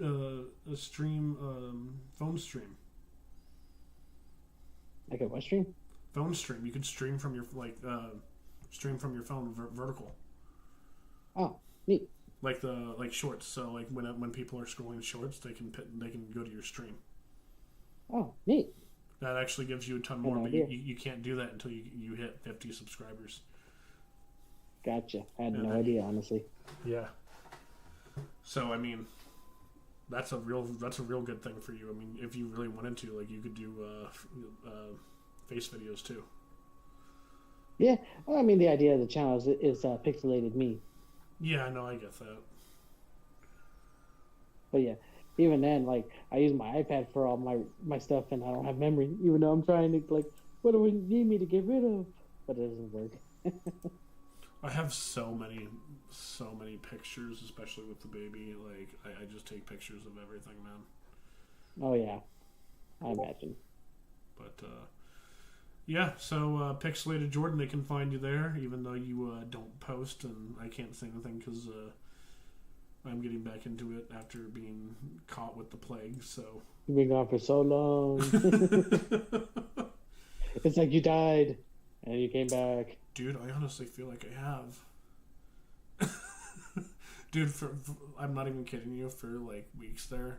a stream, phone stream. Like a what stream? Phone stream. You could stream from your stream from your phone vertical. Oh, neat. Like shorts. So like when people are scrolling shorts, they can go to your stream. Oh, neat. That actually gives you a ton more, No but idea. you can't do that until you hit 50 subscribers. Gotcha. I had no then- idea, honestly. Yeah. So I mean, that's a real good thing for you. I mean, if you really wanted to, like, you could do face videos too. Yeah. Well, I mean, the idea of the channel is pixelated me. Yeah, I know, I get that. But yeah, even then, like, I use my iPad for all my stuff, and I don't have memory, even though I'm trying to, like, what do we need me to get rid of? But it doesn't work. I have so many pictures, especially with the baby. Like, I just take pictures of everything, man. Oh, yeah. I imagine. But, yeah, so Pixelated Jordan, they can find you there, even though you don't post, and I can't say anything because I'm getting back into it after being caught with the plague, so... You've been gone for so long. It's like you died, and you came back. Dude, I honestly feel like I have. Dude, I'm not even kidding you, for, like, weeks there,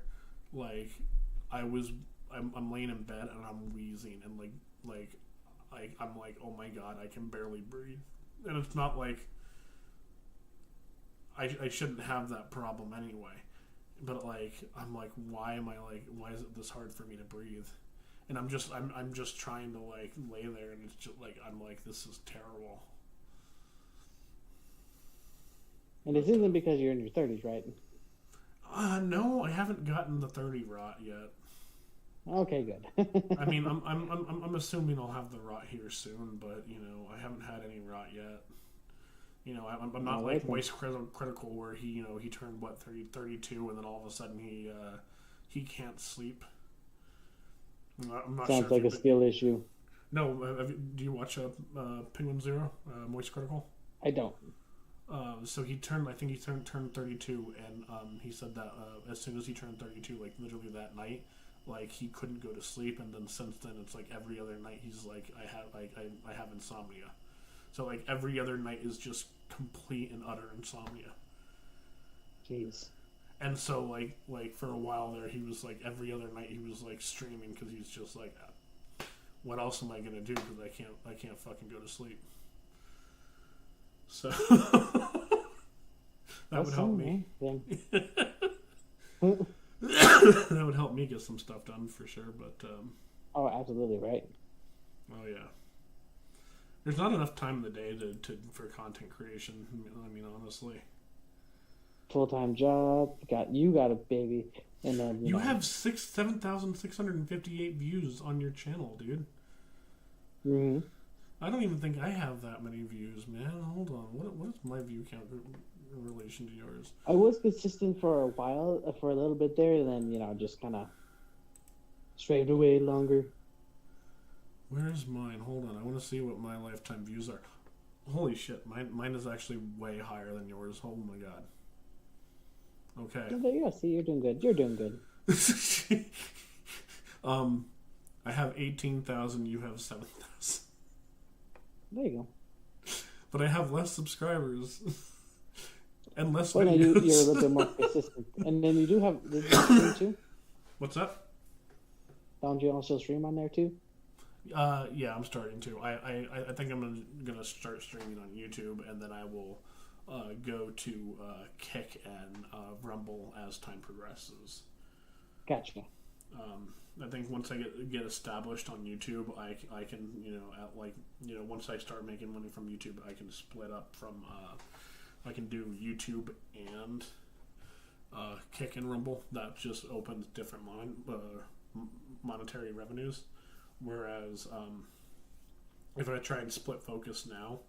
like, I'm laying in bed, and I'm wheezing, and, I'm like, oh my god, I can barely breathe. And it's not like I shouldn't have that problem anyway. But like, I'm like, why is it this hard for me to breathe? And I'm just trying to like lay there, and it's just like, I'm like, this is terrible. And this isn't because you're in your 30s, right? No, I haven't gotten the 30 rot yet. Okay, good. I mean, I'm assuming I'll have the rot here soon, but you know, I haven't had any rot yet. You know, I'm not like Moist Critical, where he turned 32, and then all of a sudden he can't sleep. I'm not Sounds sure like a skill issue. No, do you watch Penguin Zero, Moist Critical? I don't. So I think he turned 32, and he said that as soon as he turned 32, like literally that night, like he couldn't go to sleep, and then since then it's like every other night he's like, I have insomnia. So like every other night is just complete and utter insomnia. Jeez. And so like for a while there, he was like every other night he was like streaming, because he's just like, what else am I gonna do? Because I can't fucking go to sleep. So that would help me. That would help me get some stuff done for sure. But oh, absolutely right. Oh yeah. There's not enough time in the day for content creation. I mean, honestly. Full-time job. You got a baby, and then you have 7,658 views on your channel, dude. Mm-hmm. I don't even think I have that many views, man. Hold on. What is my view count in relation to yours? I was consistent for a while, for a little bit there, and then just kind of strayed away longer. Where's mine? Hold on. I want to see what my lifetime views are. Holy shit. Mine is actually way higher than yours. Oh my god. Okay. Oh, there you go. See, you're doing good. You're doing good. I have 18,000. You have 7,000. There you go. But I have less subscribers. And less well, videos. You're a little bit more consistent. And then you do have the stream too? What's up? Don't you also stream on there too? Yeah, I'm starting to. I think I'm gonna start streaming on YouTube, and then I will go to Kick and Rumble as time progresses. Gotcha. I think once I get established on YouTube, I can once I start making money from YouTube, I can split up from I can do YouTube and Kick and Rumble. That just opens different monetary revenues. Whereas if I try and split focus now,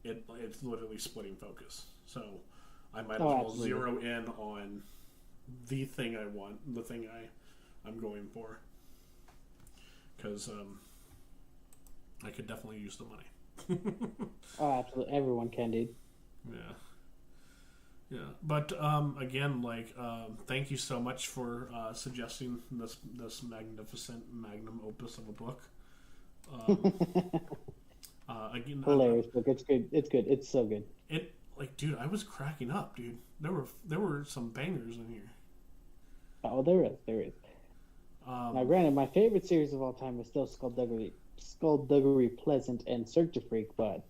it's literally splitting focus. So I might as well absolutely. zero in on the thing I want, the thing I'm going for, because I could definitely use the money. Oh, absolutely. Everyone can, dude. Yeah. Yeah, but again, like, thank you so much for suggesting this magnificent magnum opus of a book. Um, again, Hilarious book. It's good. It's good. It's so good. it like, dude, I was cracking up, dude. There were some bangers in here. Oh, there is. There is. Now, Um, granted, my favorite series of all time is still Skullduggery Pleasant, and Search to Freak, but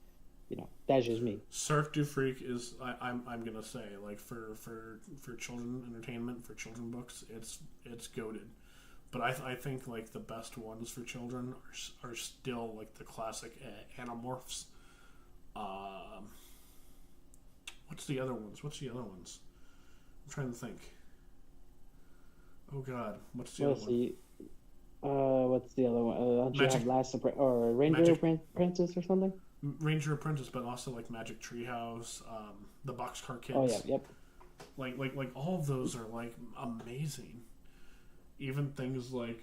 that's just me. Surf Du Freak is I'm gonna say, like, for children entertainment, for children books, it's goated. But I think, like, the best ones for children are still, like, the classic Animorphs. Um, what's the other ones? I'm trying to think. Oh God, what's the Let's other one? see. What's the other one? Don't you Magic have or Ranger Magic Apprentice or something? Ranger Apprentice, but also like Magic Treehouse, the Boxcar Oh yeah, Kids. yep. Like all of those are, like, amazing. Even things like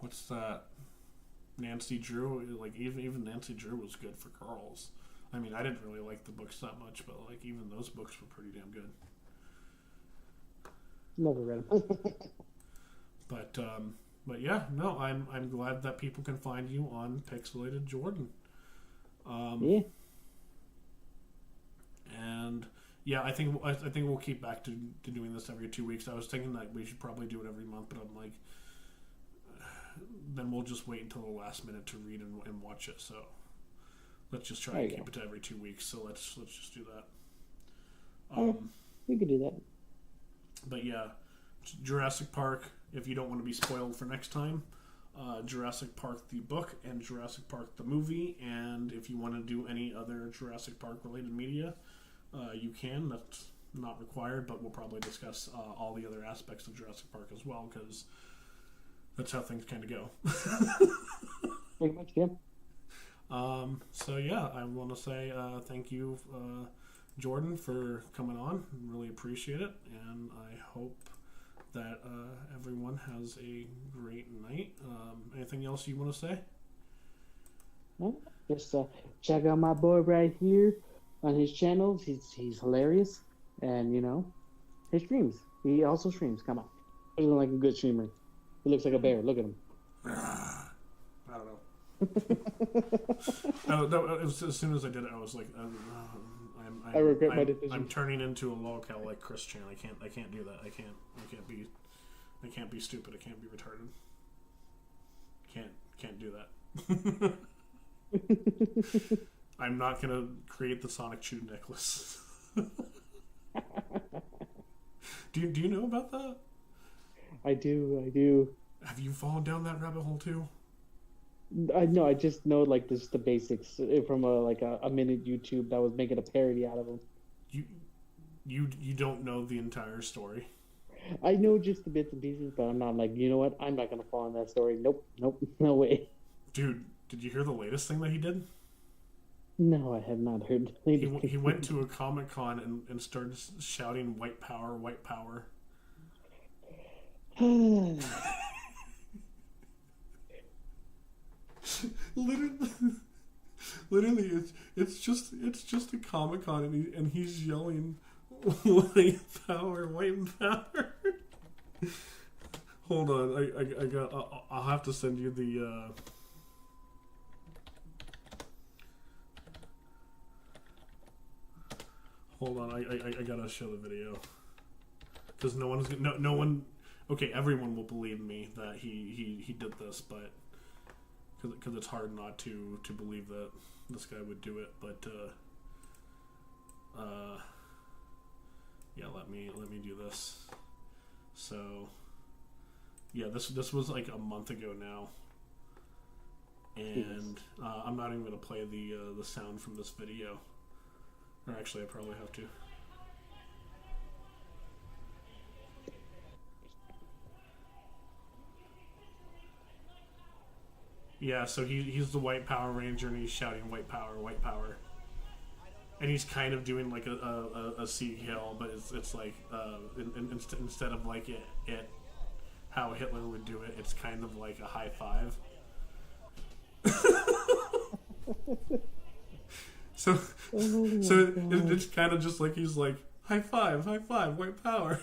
what's that? Nancy Drew. Like, even Nancy Drew was good for girls. I mean, I didn't really like the books that much, but, like, even those books were pretty damn good. Never read them. But yeah, no, I'm glad that people can find you on Pixelated Jordan. Yeah. And yeah, I think we'll keep back to doing this every 2 weeks. I was thinking that we should probably do it every month, but I'm like, then we'll just wait until the last minute to read and watch it. So let's just try There and you keep go. it to every 2 weeks. So let's just do that. Okay, we could do that. But yeah, Jurassic Park. If you don't want to be spoiled for next time, Jurassic Park the book and Jurassic Park the movie. And if you want to do any other Jurassic Park related media, you can. That's not required, but we'll probably discuss all the other aspects of Jurassic Park as well, because that's how things kind of go. Pretty much, yeah. So yeah, I want to say thank you, Jordan, for coming on. Really appreciate it, and I hope that everyone has a great night. Anything else you want to say? No, just check out my boy right here on his channel. He's hilarious, and he streams. He also streams. Come on, he looks like a good streamer. He looks like a bear. Look at him. I don't know. No, it was, as soon as I did it, I was like, I regret my decision. I'm turning into a lolcow like Christian. I can't do that. I can't be stupid. I can't be retarded. Can't do that. I'm not gonna create the Sonic Chew necklace. Do you know about that? I do. Have you fallen down that rabbit hole too? I know. I just know like just the basics from a minute YouTube that was making a parody out of him. You don't know the entire story. I know just the bits and pieces, but I'm not like, you know what? I'm not gonna fall in that story. Nope, no way. Dude, did you hear the latest thing that he did? No, I have not heard. He went to a Comic-Con and started shouting "White Power, White Power." literally, literally, it's just a Comic-Con, and he's yelling "White Power, White Power." Hold on, I got. I'll have to send you the. Hold on, I gotta show the video, because no one. Okay, everyone will believe me that he did this, but because it's hard not to believe that this guy would do it. But yeah, let me do this. So yeah, this was like a month ago now, and I'm not even gonna play the sound from this video. Or actually, I probably have to. Yeah, so he's the White Power Ranger, and he's shouting "White Power, White Power," and he's kind of doing like a Sieg Heil, but it's like instead of like it how Hitler would do it, it's kind of like a high five. So, Oh my so God. it's kind of just like he's like, high five, white power.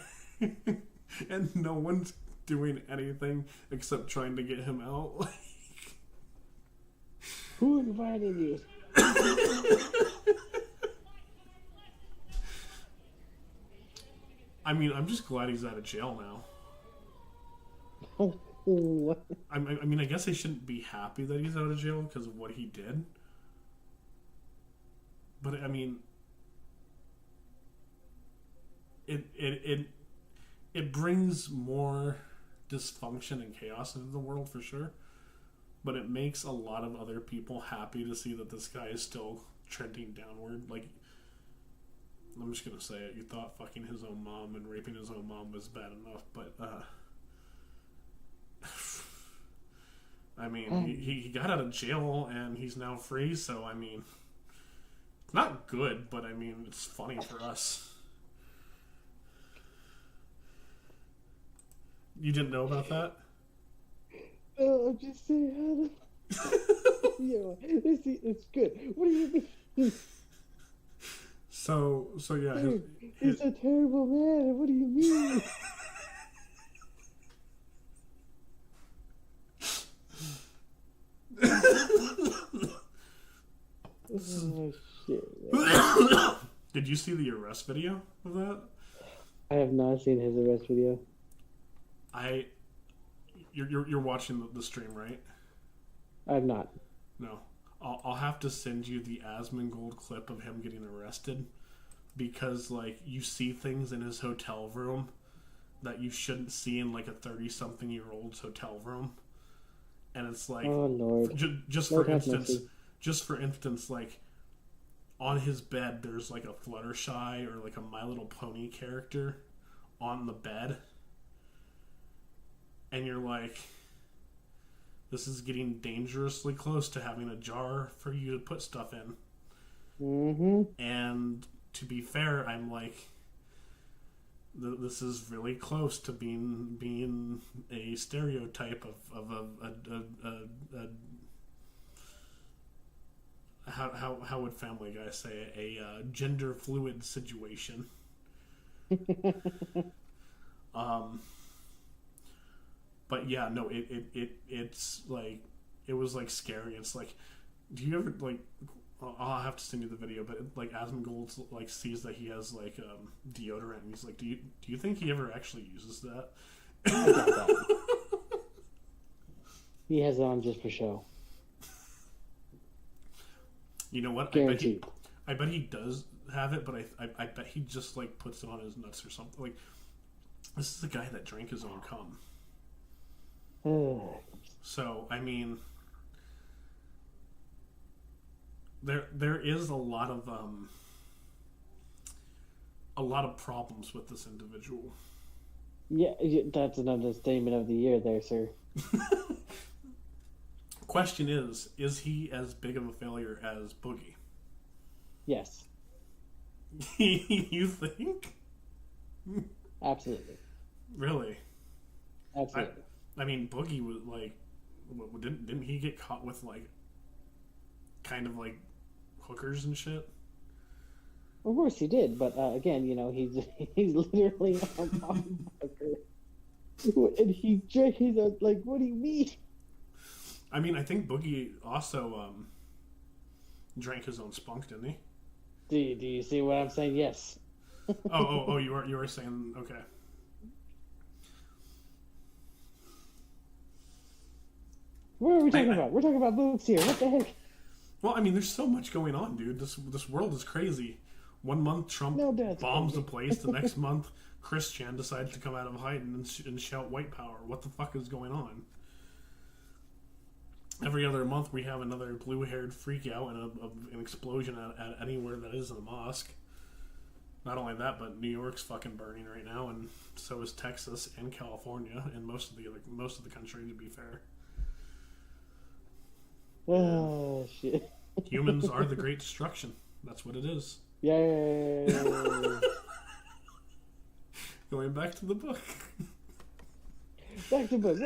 And no one's doing anything except trying to get him out. Who invited you? I mean, I'm just glad he's out of jail now. What? I mean, I guess I shouldn't be happy that he's out of jail because of what he did. But I mean, it brings more dysfunction and chaos into the world for sure. But it makes a lot of other people happy to see that this guy is still trending downward. Like, I'm just gonna say it. You thought fucking his own mom and raping his own mom was bad enough, but I mean, he got out of jail and he's now free. So I mean, it's not good, but I mean, it's funny for us. You didn't know about that? Oh, I'm just saying, it's good. What do you mean? So yeah, Dude, he's a terrible man. What do you mean? Oh shit, man. Did you see the arrest video of that? I have not seen his arrest video. You're watching the stream, right? I have not. No. I'll have to send you the Asmongold clip of him getting arrested because, like, you see things in his hotel room that you shouldn't see in, like, a 30-something-year-old's hotel room. And it's like, Oh Lord. Just Lord for have instance, like, on his bed, there's, like, a Fluttershy or, like, a My Little Pony character on the bed. And you're like, this is getting dangerously close to having a jar for you to put stuff in. Mm-hmm. And to be fair, I'm like, this is really close to being a stereotype of a how would Family Guy say it? A gender fluid situation. But yeah, no, it's like, it was like scary. It's like, do you ever like? I'll have to send you the video, but like Asmongold like sees that he has like deodorant, and he's like, do you think he ever actually uses that? I doubt that. He has it on just for show. You know what? Guaranteed. I bet he does have it, but I bet he just like puts it on his nuts or something. Like, this is a guy that drank his own cum. So I mean, there is a lot of problems with this individual. Yeah, that's an understatement of the year there, sir. Question is he as big of a failure as Boogie? Yes. You think? Absolutely. Really? Absolutely. I mean, Boogie was like, didn't he get caught with like, kind of like hookers and shit? Of course he did, but again, you know, he's literally a motherfucker. And he drank his own, like, what do you mean? I mean, I think Boogie also drank his own spunk, didn't he? Do you see what I'm saying? Yes. Oh, you were saying, okay. What are we talking about? We're talking about books here. What the heck? Well, I mean, there's so much going on, dude. This world is crazy. One month Trump bombs the place. The next month, Chris Chan decides to come out of hiding and shout white power. What the fuck is going on? Every other month, we have another blue-haired freak out and an explosion at anywhere that isn't a mosque. Not only that, but New York's fucking burning right now, and so is Texas and California and most of the country, to be fair. Oh shit! Humans are the great destruction. That's what it is. Yay! Going back to the book. Back to book.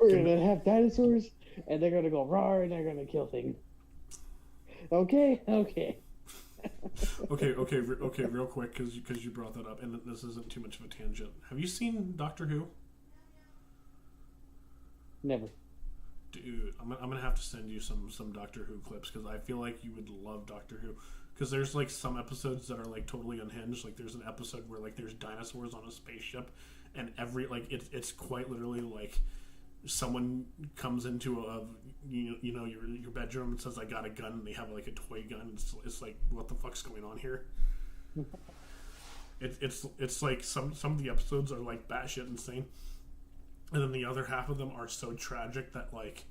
We're gonna have dinosaurs and they're gonna go roar, and they're gonna kill things. Okay. Okay. Real quick, because you brought that up, and this isn't too much of a tangent. Have you seen Doctor Who? Never. Dude, I'm gonna have to send you some Doctor Who clips because I feel like you would love Doctor Who. Because there's like some episodes that are like totally unhinged. Like there's an episode where like there's dinosaurs on a spaceship, and every like it's quite literally like someone comes into your bedroom and says I got a gun, and they have like a toy gun. It's like, what the fuck's going on here? It's like some of the episodes are like batshit insane, and then the other half of them are so tragic that like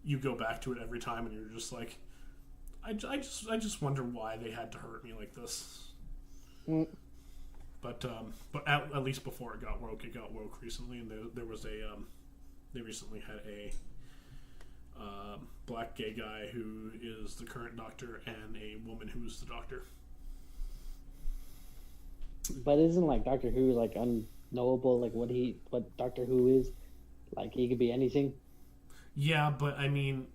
you go back to it every time, and you're just like, I just wonder why they had to hurt me like this. But at least before it got woke recently, and there was they recently had a black gay guy who is the current Doctor and a woman who's the Doctor. But isn't like Doctor Who like unknowable? Like what Doctor Who is? Like he could be anything. Yeah, but I mean,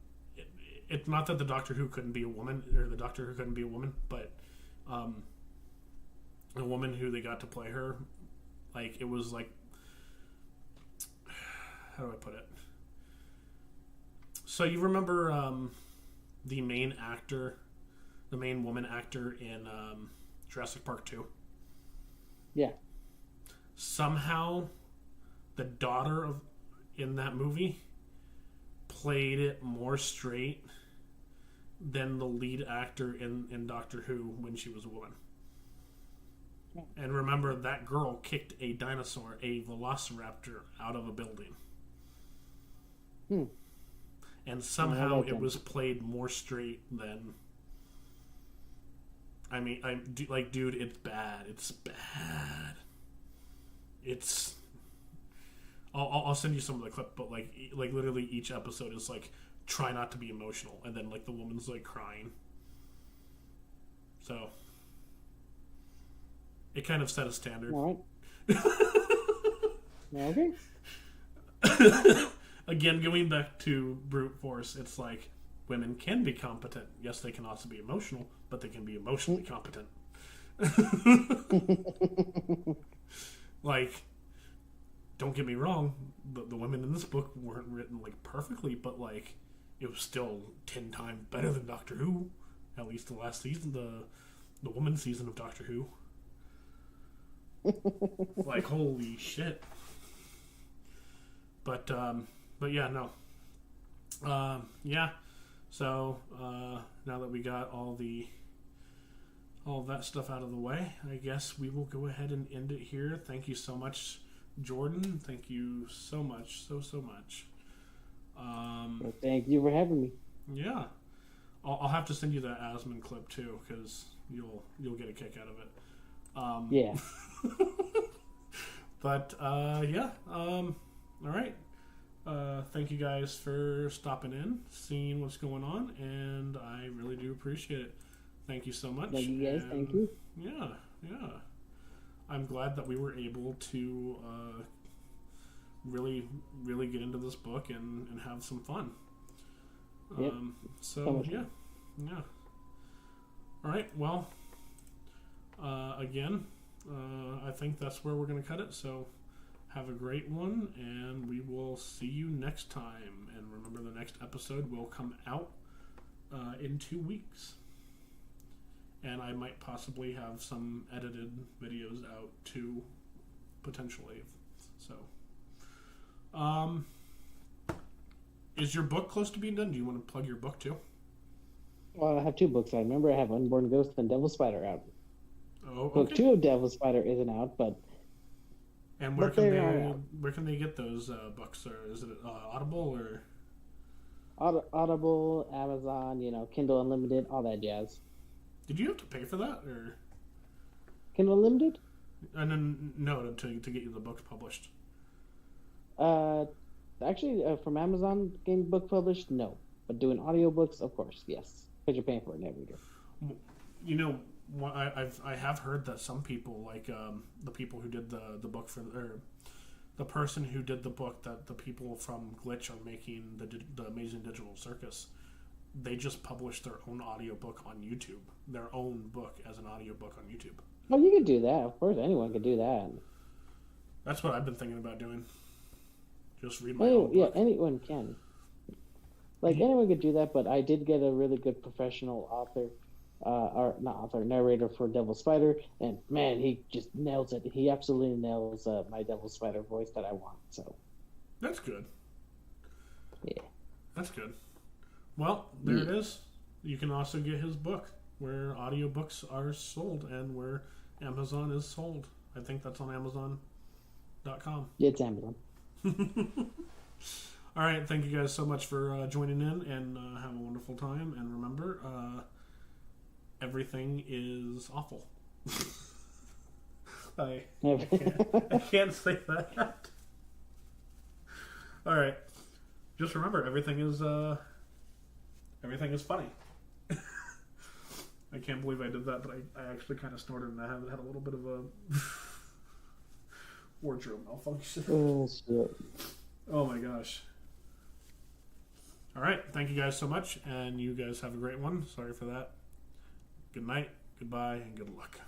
it's not that the Doctor Who couldn't be a woman, or the Doctor Who couldn't be a woman, but a woman who they got to play her, like it was like, how do I put it? So you remember the main woman actor in Jurassic Park 2? Yeah. Somehow, the daughter in that movie played it more straight than the lead actor in Doctor Who when she was a woman. And remember, that girl kicked a dinosaur, a velociraptor, out of a building. And somehow it was played more straight than... I mean, dude, it's bad. It's bad. It's... I'll send you some of the clip, but like literally each episode is like, try not to be emotional, and then like the woman's like crying. So it kind of set a standard. All right. Okay. Again, going back to brute force, it's like women can be competent. Yes, they can also be emotional, but they can be emotionally competent. Like, don't get me wrong, the women in this book weren't written like perfectly, but like it was still 10 times better than Doctor Who. At least the last season, the woman's season of Doctor Who. Like, holy shit. But yeah, no. Yeah. So now that we got all that stuff out of the way, I guess we will go ahead and end it here. Thank you so much, Jordan. Thank you so much, so much. Well, thank you for having me. Yeah, I'll have to send you that Asmund clip too, because you'll get a kick out of it. Yeah. But yeah. All right. Thank you guys for stopping in, seeing what's going on, and I really do appreciate it. Thank you so much. Thank you guys. And thank you. Yeah. I'm glad that we were able to really get into this book and have some fun. Yep. So yeah. All right. Well, again, I think that's where we're going to cut it. So have a great one, and we will see you next time. And remember, the next episode will come out in 2 weeks. And I might possibly have some edited videos out too, potentially. So, is your book close to being done? Do you want to plug your book too? Well, I have 2 books. I remember I have Unborn Ghost and Devil Spider out. Oh, okay. Book 2 of Devil Spider isn't out, but... And where can they get those books? Or is it Audible or... Audible, Amazon, Kindle Unlimited, all that jazz. Did you have to pay for that, or Kindle Unlimited? And then no, to get you the books published. Actually, from Amazon getting book published, no. But doing audiobooks, of course, yes. Because you're paying for it every day. I have heard that some people, like the people who did the book the person who did the book that the people from Glitch are making, the Amazing Digital Circus, they just published their own audiobook on YouTube. Their own book as an audiobook on YouTube. Oh, you could do that. Of course, anyone could do that. That's what I've been thinking about doing. Just read my own book. Yeah, anyone can. Anyone could do that, but I did get a really good professional author, or not author, narrator for Devil Spider, and man, he just nails it. He absolutely nails my Devil Spider voice that I want. So that's good. Yeah, that's good. Well, there it is. You can also get his book where audiobooks are sold and where Amazon is sold. I think that's on Amazon.com. Yeah, it's Amazon. All right, thank you guys so much for joining in, and have a wonderful time. And remember, everything is awful. I can't say that. All right, just remember, everything is funny. I can't believe I did that, but I actually kind of snorted, and I had a little bit of a wardrobe malfunction. Oh, shit. Oh my gosh. All right. Thank you guys so much, and you guys have a great one. Sorry for that. Good night, goodbye, and good luck.